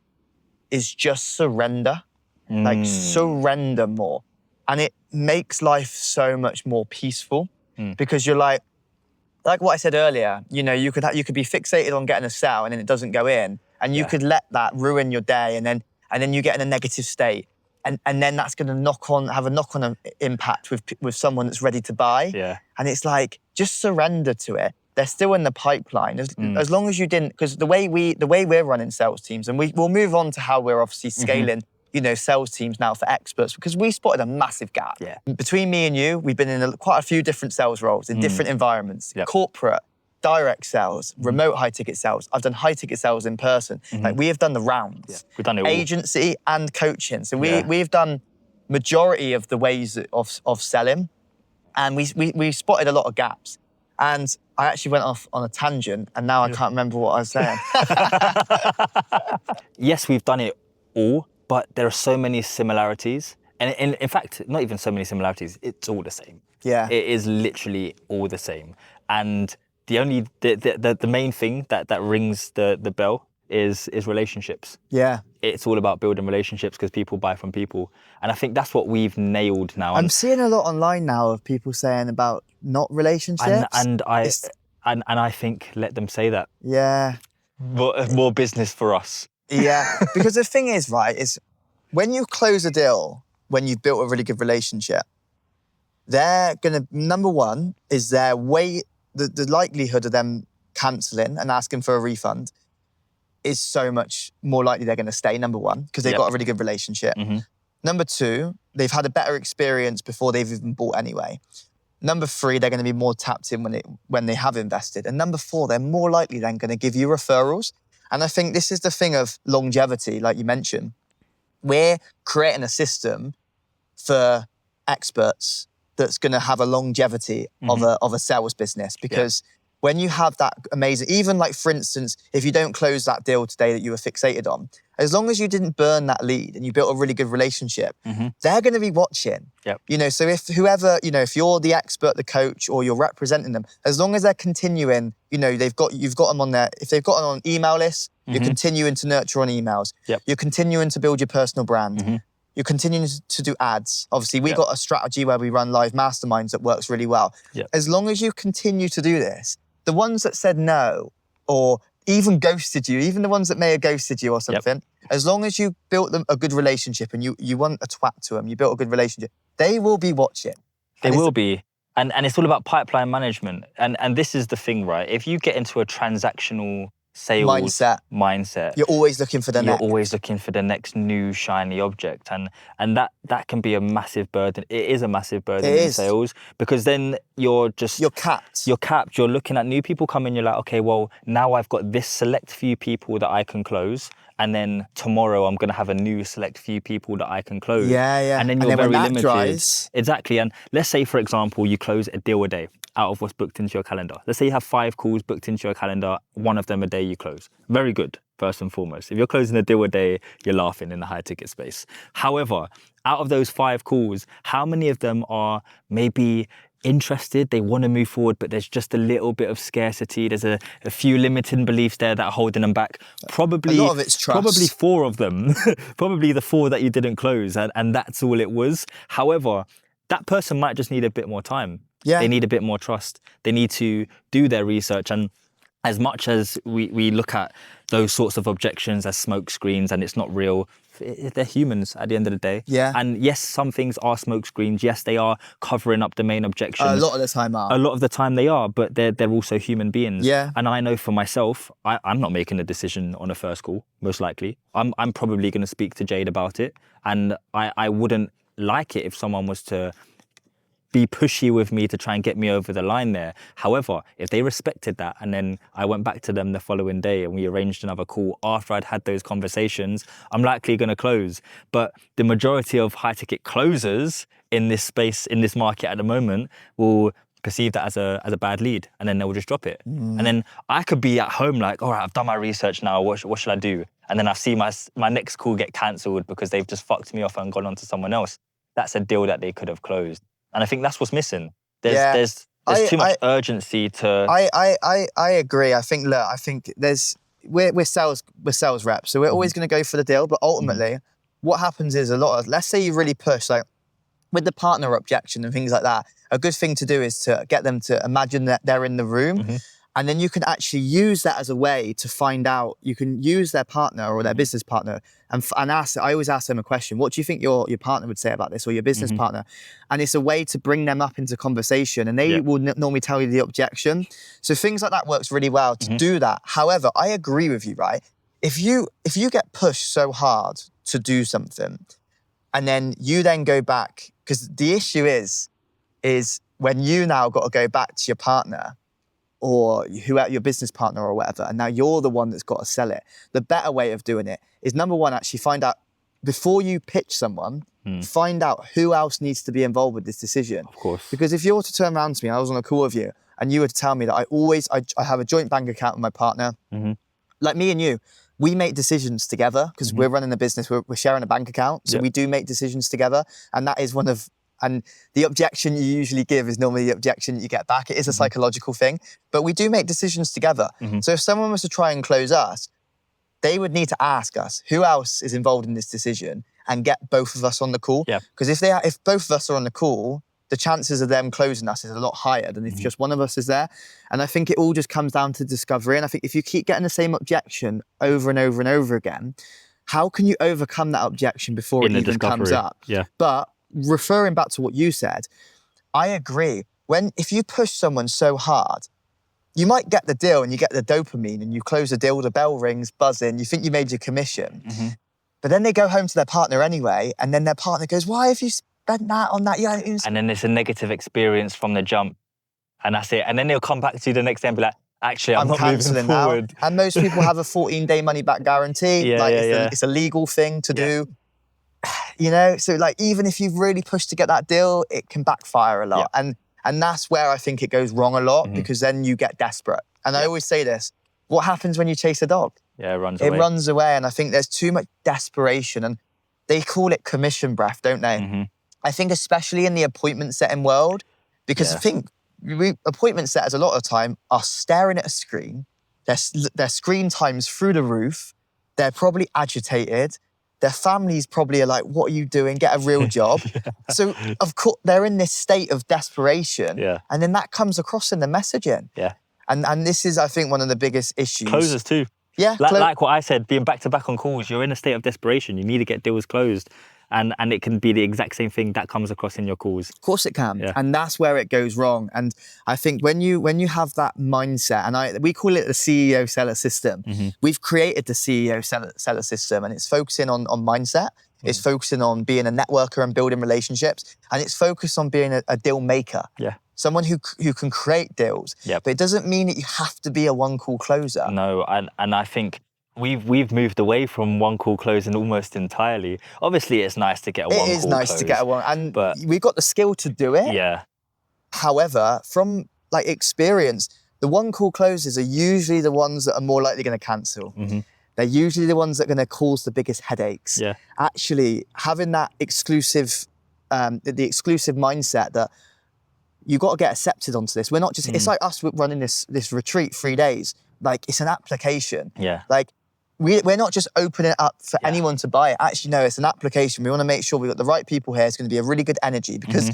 is just surrender. Like surrender more. And it makes life so much more peaceful because you're like what I said earlier, you know, you could be fixated on getting a sale and then it doesn't go in, and you could let that ruin your day, and then you get in a negative state, and then that's going to have a knock-on impact with someone that's ready to buy. Yeah. And it's like, just surrender to it. They're still in the pipeline as long as you didn't, because the way we're running sales teams, and we'll move on to how we're obviously scaling. You know, sales teams now for experts, because we spotted a massive gap. Yeah. Between me and you, we've been in quite a few different sales roles in different environments, corporate, direct sales, remote high-ticket sales. I've done high-ticket sales in person. Like we have done the rounds. Yeah. We've done it all. Agency and coaching. So we've done majority of the ways of selling, and we spotted a lot of gaps. And I actually went off on a tangent, and now I can't remember what I was saying. Yes, we've done it all. But there are so many similarities. And in fact, not even so many similarities, it's all the same. Yeah. It is literally all the same. And the main thing that rings the bell is relationships. Yeah. It's all about building relationships because people buy from people. And I think that's what we've nailed now. I'm seeing a lot online now of people saying about not relationships. And I think let them say that. Yeah. More business for us. Yeah, because the thing is, right, is when you close a deal, when you've built a really good relationship, they're going to, number one, is the likelihood of them cancelling and asking for a refund is so much more likely they're going to stay, number one, because they've got a really good relationship. Number two, they've had a better experience before they've even bought anyway. Number three, they're going to be more tapped in when they have invested. And number four, they're more likely then going to give you referrals. And I think this is the thing of longevity, like you mentioned. We're creating a system for experts that's going to have a longevity of a sales business, because when you have that amazing, even like for instance, if you don't close that deal today that you were fixated on, as long as you didn't burn that lead and you built a really good relationship, they're going to be watching. Yep. You know, so if whoever, you know, if you're the expert, the coach, or you're representing them, as long as they're continuing, you know, you've got them on there. If they've got them on email lists, you're continuing to nurture on emails. Yep. You're continuing to build your personal brand. You're continuing to do ads. Obviously, we got a strategy where we run live masterminds that works really well. Yep. As long as you continue to do this, the ones that said no, or even ghosted you, even the ones that may have ghosted you or something, as long as you built them a good relationship and you want a twat to them, you built a good relationship, they will be watching. They will be. And it's all about pipeline management. And this is the thing, right? If you get into a transactional sales mindset, you're always looking for the next. You're always looking for the next new shiny object. And that can be a massive burden. It is a massive burden in sales, because then you're capped. You're capped. You're looking at new people come in. You're like, okay, well, now I've got this select few people that I can close. And then tomorrow I'm going to have a new select few people that I can close. Yeah. And then you're very limited. Dries... Exactly. And let's say, for example, you close a deal a day out of what's booked into your calendar. Let's say you have 5 calls booked into your calendar, 1 of them a day you close. Very good, first and foremost. If you're closing a deal a day, you're laughing in the high ticket space. However, out of those 5 calls, how many of them are maybe interested, they want to move forward, but there's just a little bit of scarcity, there's a few limiting beliefs there that are holding them back? Probably, a lot of it's trust. Probably 4 of them, probably the 4 that you didn't close, and that's all it was. However, that person might just need a bit more time. Yeah. They need a bit more trust. They need to do their research. And as much as we look at those sorts of objections as smoke screens and it's not real, they're humans at the end of the day. Yeah. And yes, some things are smoke screens. Yes, they are covering up the main objections. A lot of the time are. A lot of the time they are, but they're also human beings. Yeah. And I know for myself, I'm not making a decision on a first call, most likely. I'm probably going to speak to Jade about it. And I wouldn't like it if someone was to be pushy with me to try and get me over the line there. However, if they respected that and then I went back to them the following day and we arranged another call after I'd had those conversations, I'm likely going to close. But the majority of high ticket closers in this space, in this market at the moment, will perceive that as a bad lead, and then they'll just drop it. And then I could be at home like, all right, I've done my research now, what should I do? And then I see my next call get cancelled because they've just fucked me off and gone on to someone else. That's a deal that they could have closed. And I think that's what's missing. There's too much urgency to... I agree. I think we're sales reps, so we're always going to go for the deal. But ultimately, what happens is let's say you really push, like with the partner objection and things like that, a good thing to do is to get them to imagine that they're in the room. And then you can actually use that as a way to find out, you can use their partner or their business partner and ask, I always ask them a question, what do you think your partner would say about this, or your business partner? And it's a way to bring them up into conversation, and they will normally tell you the objection. So things like that works really well to do that. However, I agree with you, right? If you get pushed so hard to do something and then you then go back, because the issue is when you now got to go back to your partner or your business partner or whatever, and now you're the one that's got to sell it. The better way of doing it is, number one, actually find out, before you pitch someone, find out who else needs to be involved with this decision. Of course. Because if you were to turn around to me, I was on a call with you, and you were to tell me that I have a joint bank account with my partner, like me and you, we make decisions together because we're running a business, we're sharing a bank account, so we do make decisions together, and that is and the objection you usually give is normally the objection you get back. It is a psychological thing, but we do make decisions together. So if someone was to try and close us, they would need to ask us who else is involved in this decision and get both of us on the call. Because if both of us are on the call, the chances of them closing us is a lot higher than if just one of us is there. And I think it all just comes down to discovery. And I think if you keep getting the same objection over and over and over again, how can you overcome that objection before it even comes up? But referring back to what you said, I agree. If you push someone so hard, you might get the deal and you get the dopamine and you close the deal, the bell rings, buzzing, you think you made your commission. But then they go home to their partner anyway, and then their partner goes, why have you spent that on that? And then it's a negative experience from the jump, and that's it. And then they'll come back to you the next day and be like, actually, I'm not moving forward. Now. And most people have a 14-day money-back guarantee. It's a legal thing to do. So like, even if you've really pushed to get that deal, it can backfire a lot. And that's where I think it goes wrong a lot, because then you get desperate. And I always say this, what happens when you chase a dog? It runs away. It runs away. And I think there's too much desperation, and they call it commission breath, don't they? I think especially in the appointment setting world, because I think appointment setters a lot of the time are staring at a screen, their screen time's through the roof, they're probably agitated, their families probably are like, what are you doing? Get a real job. So, of course, they're in this state of desperation. And then that comes across in the messaging. And this is, I think, one of the biggest issues. Closers too. Like what I said, being back-to-back on calls, you're in a state of desperation. You need to get deals closed. And it can be the exact same thing that comes across in your calls. Of course it can. And that's where it goes wrong. And I think when you have that mindset, and we call it the CEO seller system, we've created the CEO seller system, and it's focusing on mindset. It's focusing on being a networker and building relationships. And it's focused on being a deal maker. someone who can create deals. Yep. But it doesn't mean that you have to be a one call closer. No, and I think we've moved away from one call closing almost entirely. Obviously, it's nice to get a one call close. It is nice to get a one, and we've got the skill to do it. Yeah. However, from like experience, the one call closes are usually the ones that are more likely going to cancel. Mm-hmm. They're usually the ones that are going to cause the biggest headaches. Yeah. Actually, having that exclusive, the exclusive mindset that you got to get accepted onto this. We're not just. It's like us running this retreat 3 days. Like it's an application. Yeah. Like we're not just opening it up for anyone to buy it. Actually, no, it's an application. We want to make sure we've got the right people here. It's going to be a really good energy because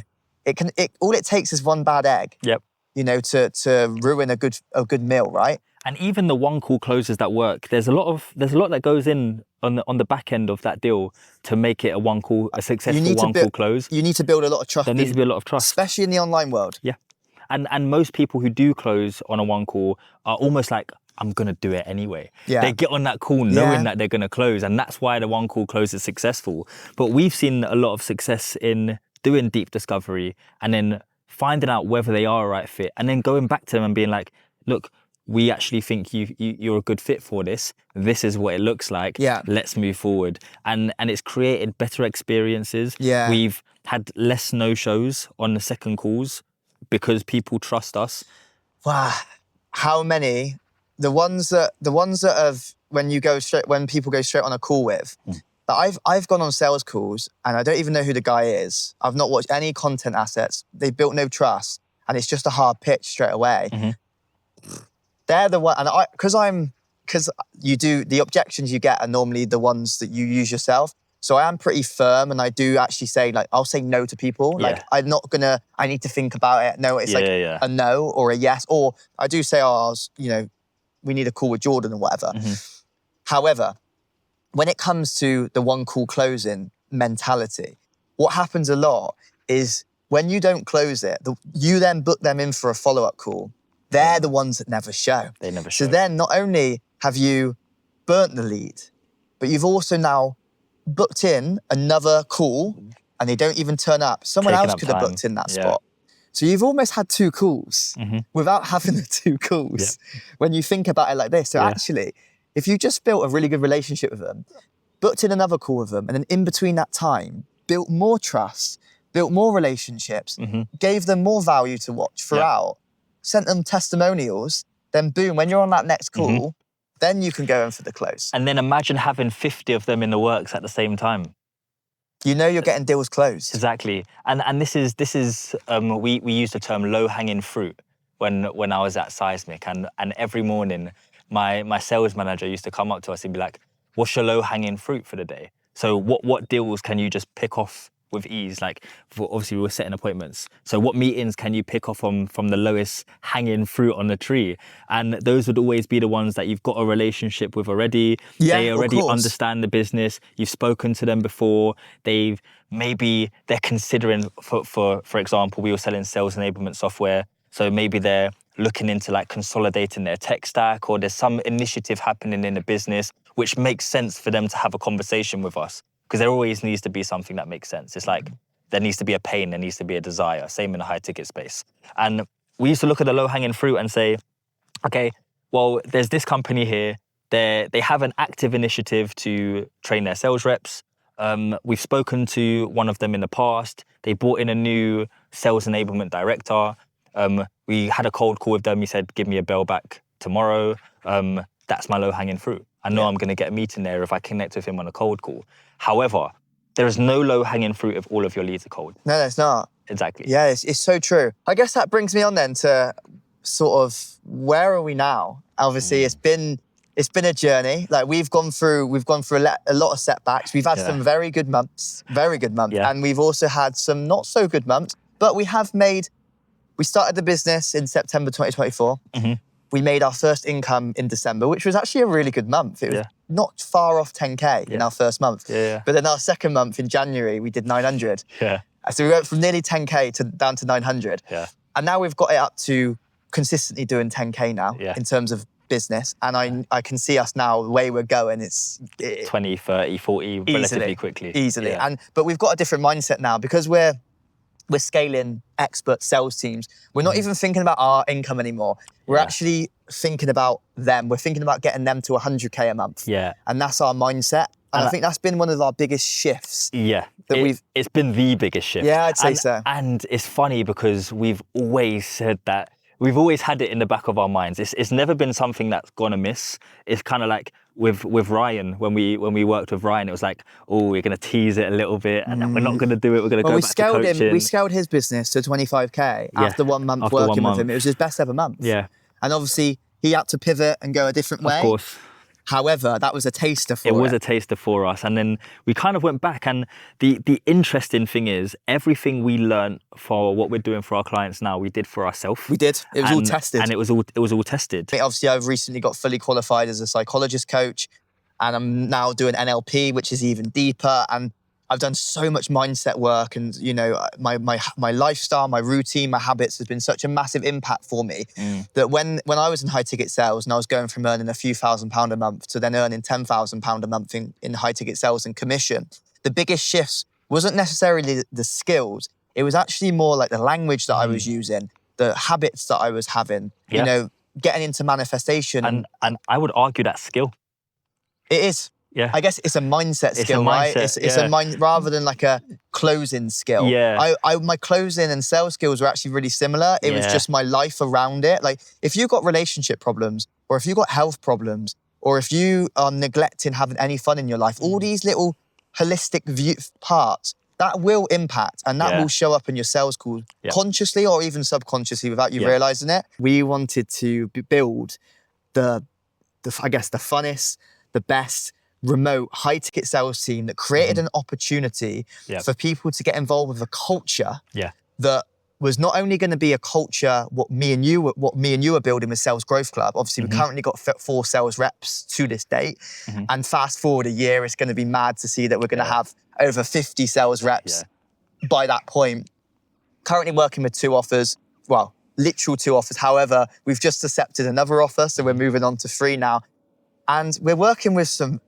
all it takes is one bad egg. Yep. You know, to ruin a good meal, right? And even the one call closes that work, there's a lot that goes in on the back end of that deal to make it a successful one call close. You need to build a lot of trust. There needs to be a lot of trust, especially in the online world. Yeah, and most people who do close on a one call are almost like, I'm gonna do it anyway. Yeah. They get on that call knowing that they're gonna close, and that's why the one call close is successful. But we've seen a lot of success in doing deep discovery and then finding out whether they are a right fit, and then going back to them and being like, look, we actually think you're a good fit for this. This is what it looks like. Yeah. Let's move forward. And it's created better experiences. Yeah. We've had less no-shows on the second calls because people trust us. Wow. How many? The ones that have when people go straight on a call with. I've gone on sales calls and I don't even know who the guy is. I've not watched any content assets. They've built no trust, and it's just a hard pitch straight away. Mm-hmm. They're the one, and because you do, the objections you get are normally the ones that you use yourself. So I am pretty firm, and I do actually say, like, I'll say no to people. Yeah. Like, I'm not gonna, I need to think about it. No, it's a no or a yes, or I do say, we need a call with Jordan or whatever. Mm-hmm. However, when it comes to the one call closing mentality, what happens a lot is when you don't close it, you then book them in for a follow-up call. They're the ones that never show. They never show. So then not only have you burnt the lead, but you've also now booked in another call and they don't even turn up. Someone else could have booked in that spot. So you've almost had two calls without having the two calls when you think about it like this. So actually, if you just built a really good relationship with them, booked in another call with them, and then in between that time, built more trust, built more relationships, gave them more value to watch throughout, sent them testimonials, then boom, when you're on that next call, then you can go in for the close. And then imagine having 50 of them in the works at the same time. You know you're getting deals closed. Exactly. And this is we use the term low-hanging fruit when I was at Seismic, and every morning my sales manager used to come up to us and be like, what's your low-hanging fruit for the day? So what deals can you just pick off with ease? Like, obviously we were setting appointments. So what meetings can you pick off from the lowest hanging fruit on the tree? And those would always be the ones that you've got a relationship with already. Yeah, they already understand the business. You've spoken to them before. They're considering, for example, we were selling sales enablement software. So maybe they're looking into like consolidating their tech stack, or there's some initiative happening in the business which makes sense for them to have a conversation with us. Because there always needs to be something that makes sense. It's like there needs to be a pain, there needs to be a desire. Same in the high ticket space. And we used to look at the low hanging fruit and say, okay, well, there's this company here. They have an active initiative to train their sales reps. We've spoken to one of them in the past. They brought in a new sales enablement director. We had a cold call with them. He said, give me a bell back tomorrow. That's my low hanging fruit. I know I'm going to get a meeting there if I connect with him on a cold call. However, there is no low-hanging fruit if all of your leads are cold. No, there's not. Exactly. Yeah, it's so true. I guess that brings me on then to sort of where are we now? Obviously, it's been a journey. Like we've gone through a lot of setbacks. We've had some very good months, and we've also had some not so good months. But we started the business in September 2024. We made our first income in December, which was actually a really good month. It was not far off 10K in our first month. But then our second month in January, we did 900. So we went from nearly 10K down to 900. And now we've got it up to consistently doing 10K now in terms of business. And I can see us now, the way we're going, it's 20, 30, 40 relatively quickly. Easily. But we've got a different mindset now because we're we're scaling expert sales teams. We're not even thinking about our income anymore. We're actually thinking about them. We're thinking about getting them to 100K a month. Yeah. And that's our mindset. And I think that's been one of our biggest shifts. Yeah. It's been the biggest shift. Yeah, I'd say so. And it's funny because we've always said that. We've always had it in the back of our minds. It's never been something that's gone amiss. It's kind of like with Ryan, when we worked with Ryan, it was like, oh, we're going to tease it a little bit and then we're not going to do it. We're going to go back to coaching. We scaled his business to 25K after 1 month working with him. It was his best ever month. Yeah. And obviously he had to pivot and go a different way. Of course. However, that was a taster for us. It was a taster for us. And then we kind of went back, and the interesting thing is everything we learned for what we're doing for our clients now, we did for ourselves. We did. It was all tested. And it was all tested. Obviously, I've recently got fully qualified as a psychologist coach, and I'm now doing NLP, which is even deeper. And I've done so much mindset work, and my lifestyle, my routine, my habits has been such a massive impact for me that when I was in high ticket sales and I was going from earning a few £1,000s a month to then earning £10,000 a month in high ticket sales and commission, the biggest shifts wasn't necessarily the skills. It was actually more like the language that I was using, the habits that I was having, getting into manifestation. And I would argue that's skill. It is. Yeah. I guess it's a mindset skill, right? It's a mind rather than like a closing skill. Yeah. My closing and sales skills were actually really similar. It was just my life around it. Like if you've got relationship problems, or if you've got health problems, or if you are neglecting having any fun in your life, all these little holistic parts, that will impact and that will show up in your sales calls consciously or even subconsciously without you realizing it. We wanted to build the funnest, the best remote high ticket sales team that created an opportunity for people to get involved with a culture that was not only going to be a culture what me and you are building with Sales Growth Club. Obviously, we've currently got 4 sales reps to this date, and fast forward a year, it's going to be mad to see that we're going to have over 50 sales reps by that point. Currently working with 2 offers, well, literal 2 offers. However, we've just accepted another offer, so we're moving on to 3 now, and we're working with some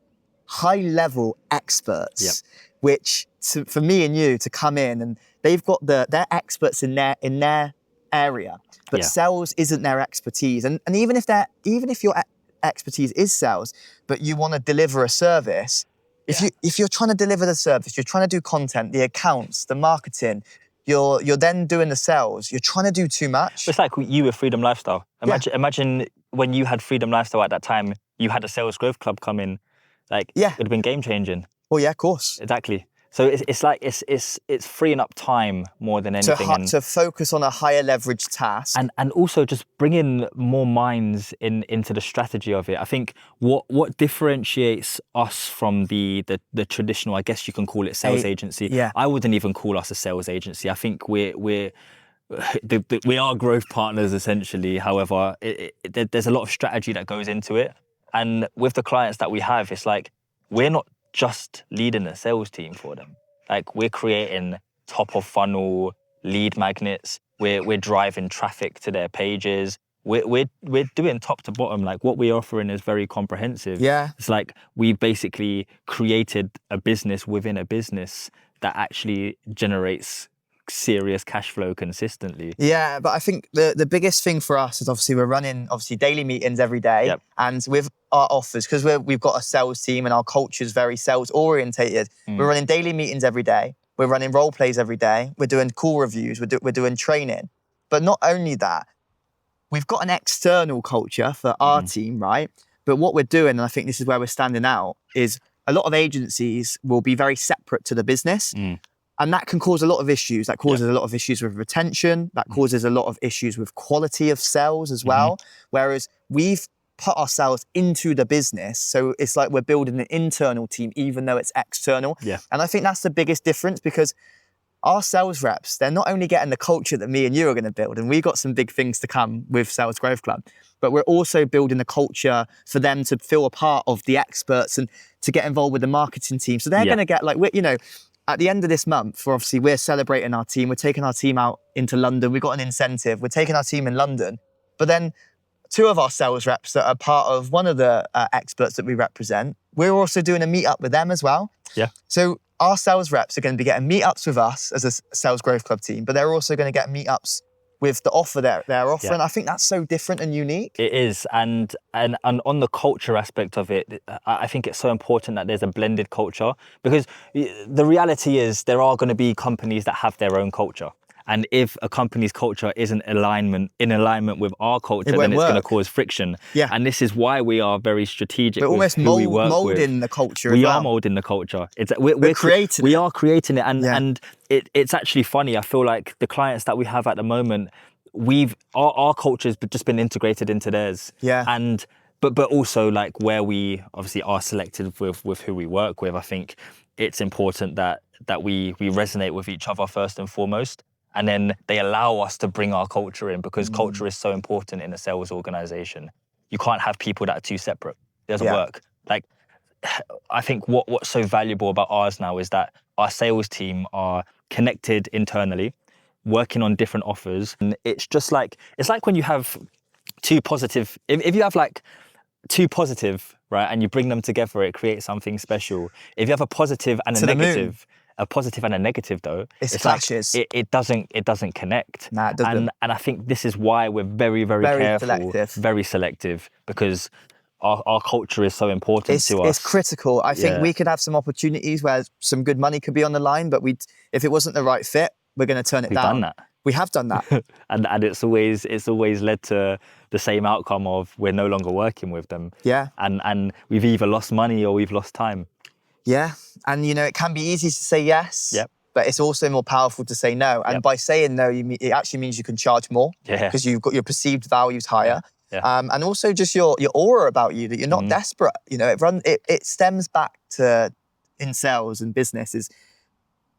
high-level experts, which for me and you to come in, and they've got they're experts in their area, but sales isn't their expertise. And even if your expertise is sales, but you want to deliver a service, if you're trying to deliver the service, you're trying to do content, the accounts, the marketing, you're then doing the sales, you're trying to do too much. It's like you with Freedom Lifestyle. Imagine when you had Freedom Lifestyle at that time, you had a Sales Growth Club come in. Like, it would have been game changing. Well, yeah, of course. Exactly. So it's freeing up time more than anything. To focus on a higher leverage task. And also just bringing more minds into the strategy of it. I think what differentiates us from the traditional, I guess you can call it sales agency. Yeah. I wouldn't even call us a sales agency. I think we are growth partners essentially. However, there's a lot of strategy that goes into it. And with the clients that we have, it's like, we're not just leading a sales team for them. Like, we're creating top of funnel lead magnets. We're driving traffic to their pages. We're doing top to bottom. Like, what we're offering is very comprehensive. Yeah. It's like we basically created a business within a business that actually generates serious cash flow consistently. Yeah, but I think the biggest thing for us is obviously we're running daily meetings every day, and with our offers, because we've got a sales team and our culture is very sales orientated. We're running daily meetings every day. We're running role plays every day. We're doing call reviews. We're doing training. But not only that, we've got an external culture for our team, right? But what we're doing, and I think this is where we're standing out, is a lot of agencies will be very separate to the business. And that can cause a lot of issues. That causes a lot of issues with retention. That causes a lot of issues with quality of sales as well. Whereas we've put ourselves into the business. So it's like we're building an internal team, even though it's external. Yeah. And I think that's the biggest difference, because our sales reps, they're not only getting the culture that me and you are going to build, and we've got some big things to come with Sales Growth Club, but we're also building a culture for them to feel a part of the experts and to get involved with the marketing team. So they're going to get at the end of this month, we're celebrating our team. We're taking our team out into London. We've got an incentive. We're taking our team in London. But then 2 of our sales reps that are part of one of the experts that we represent, we're also doing a meetup with them as well. Yeah. So our sales reps are going to be getting meetups with us as a sales growth club team, but they're also going to get meetups with the offer they're offering. I think that's so different and unique. It is, and on the culture aspect of it, I think it's so important that there's a blended culture, because the reality is there are going to be companies that have their own culture. And if a company's culture isn't in alignment with our culture, then it's going to cause friction. Yeah. And this is why we are very strategic. We're almost molding the culture. We are molding the culture. We're creating. We are creating it, and it's actually funny. I feel like the clients that we have at the moment, our culture has just been integrated into theirs. Yeah. And but also like where we obviously are selective with who we work with, I think it's important that we resonate with each other first and foremost. And then they allow us to bring our culture in, because culture is so important in a sales organization. You can't have people that are too separate. It doesn't work. Like, I think what's so valuable about ours now is that our sales team are connected internally, working on different offers. And it's like when you have two positive, if you have like two positive, right, and you bring them together, it creates something special. If you have a positive and a negative, a positive and a negative though, it's clashes. Like it doesn't connect. Nah, it doesn't. And I think this is why we're very, very careful, very selective, because our culture is so important to us. It's critical. I think we could have some opportunities where some good money could be on the line, but if it wasn't the right fit, we're going to turn it down. We've done that. We have done that. and it's always led to the same outcome of we're no longer working with them. Yeah. And we've either lost money or we've lost time. Yeah, and it can be easy to say yes, but it's also more powerful to say no. And by saying no, it actually means you can charge more, because you've got your perceived values higher. And also just your aura about you, that you're not desperate. It stems back to, in sales and business, is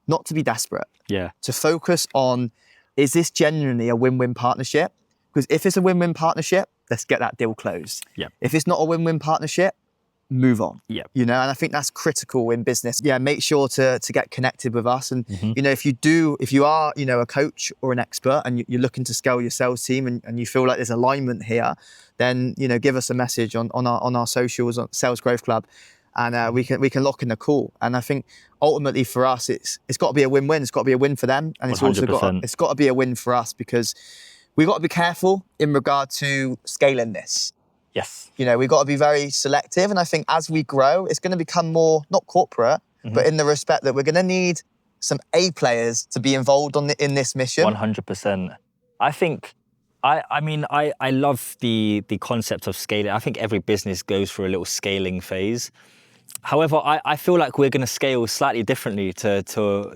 not to be desperate. Yeah. To focus on, is this genuinely a win-win partnership? Because if it's a win-win partnership, let's get that deal closed. Yeah. If it's not a win-win partnership, move on. Yeah. And I think that's critical in business. Yeah, make sure to get connected with us. And if you are, a coach or an expert and you're looking to scale your sales team and you feel like there's alignment here, then give us a message on our socials on Sales Growth Club, and we can lock in a call. And I think ultimately for us, it's got to be a win-win. It's got to be a win for them, and it's 100%. also got to be a win for us, because we've got to be careful in regard to scaling this. Yes. We've got to be very selective. And I think as we grow, it's going to become more, not corporate, but in the respect that we're going to need some A players to be involved in this mission. 100%. I think, I love the concept of scaling. I think every business goes through a little scaling phase. However, I feel like we're going to scale slightly differently to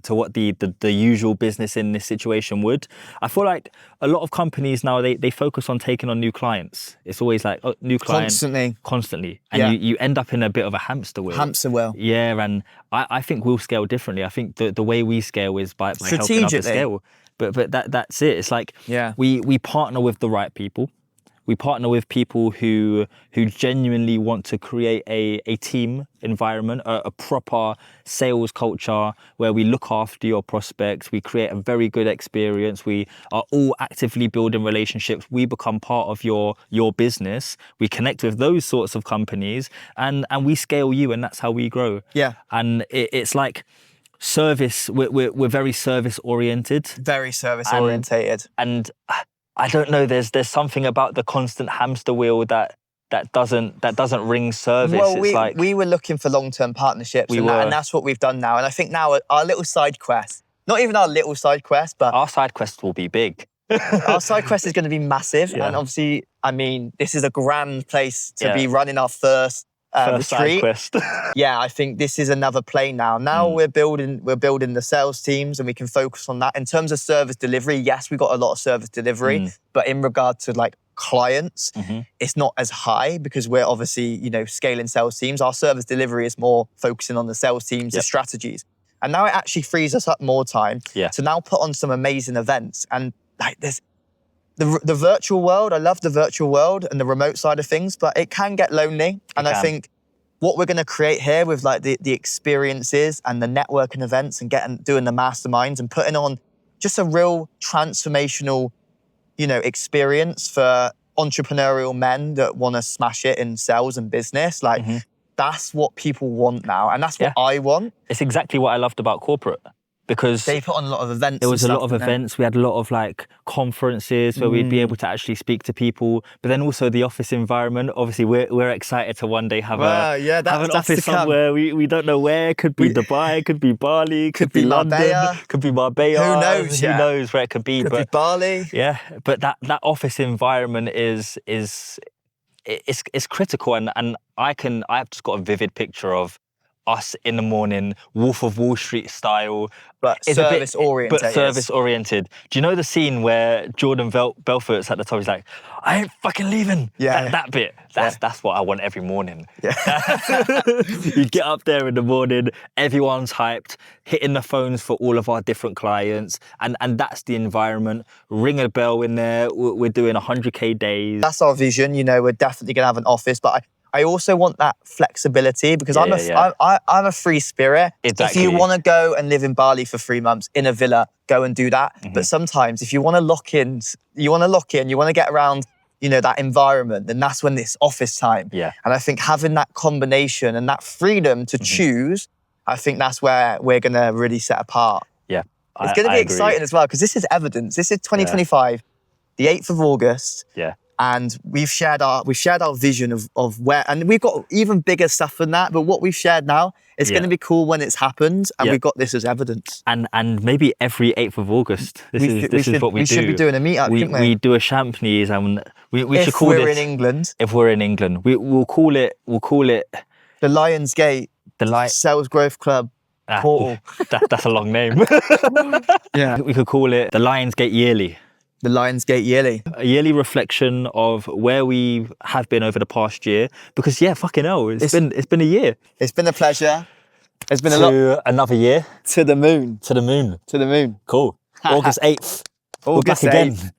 what the usual business in this situation would. I feel like a lot of companies now, they focus on taking on new clients. It's always like, new clients. Constantly. And you end up in a bit of a hamster wheel. Hamster wheel. Yeah, and I think we'll scale differently. I think the way we scale is by helping others scale. But that's it. It's like we partner with the right people. We partner with people who genuinely want to create a team environment, a proper sales culture where we look after your prospects. We create a very good experience. We are all actively building relationships. We become part of your business. We connect with those sorts of companies, and we scale you, and that's how we grow. Yeah. And it's like service. We're very service oriented. Very service orientated. And I don't know. There's something about the constant hamster wheel that doesn't ring service. Well, we were looking for long-term partnerships, and that's what we've done now. And I think now our little side quest, not even our little side quest, but our side quest will be big. Our side quest is going to be massive, and obviously, this is a grand place to be running our first retreat. Side quest. Yeah, I think this is another plane now. Now we're building the sales teams, and we can focus on that. In terms of service delivery, yes, we've got a lot of service delivery, but in regard to like clients, it's not as high, because we're obviously, scaling sales teams. Our service delivery is more focusing on the sales teams, the strategies. And now it actually frees us up more time to now put on some amazing events. And like there's the virtual world, I love the virtual world and the remote side of things, but it can get lonely. And I think what we're going to create here with like the experiences and the networking events and doing the masterminds and putting on just a real transformational, experience for entrepreneurial men that want to smash it in sales and business. Like that's what people want now, and that's what I want. It's exactly what I loved about corporate. Because they put on a lot of events. There was a lot of events. We had a lot of like conferences where we'd be able to actually speak to people. But then also the office environment. Obviously, we're excited to one day have an office somewhere. We don't know where. Could be Dubai. Could be Bali. Could be London. Marbella. Could be Marbella. Who knows? Who knows where it could be? Could be Bali. Yeah, but that office environment is critical, and I've just got a vivid picture of us in the morning, Wolf of Wall Street style. But service oriented. But service oriented. Do you know the scene where Jordan Belfort's at the top? He's like, I ain't fucking leaving. Yeah. That bit. That's what I want every morning. Yeah. You get up there in the morning, everyone's hyped, hitting the phones for all of our different clients. And that's the environment. Ring a bell in there. We're doing 100K days. That's our vision. You know, we're definitely going to have an office, but I also want that flexibility because I'm a free spirit. Exactly. If you want to go and live in Bali for 3 months in a villa, go and do that. But sometimes if you want to lock in, you want to get around, you know, that environment, then that's when it's office time. Yeah. And I think having that combination and that freedom to choose, I think that's where we're going to really set apart. Yeah. It's going to be exciting as well because this is evidence. This is 2025, the 8th of August. Yeah. And we've shared our vision of where, and we've got even bigger stuff than that. But what we've shared now, it's going to be cool when it's happened, and we've got this as evidence. And maybe every 8th of August, this is what we do. We should be doing a meetup, shouldn't we? We do a champneys, and we should call it. If we're in England. If we're in England, we'll call it the Lions Gate. Sales Growth Club. Portal. That's a long name. Yeah. We could call it the Lions Gate Yearly. The Lions Gate Yearly. A yearly reflection of where we have been over the past year. Because fucking hell, it's been a year. It's been a pleasure. It's been a lot. Another year. To the moon. To the moon. To the moon. Cool. August 8th. August We're back 8th. again.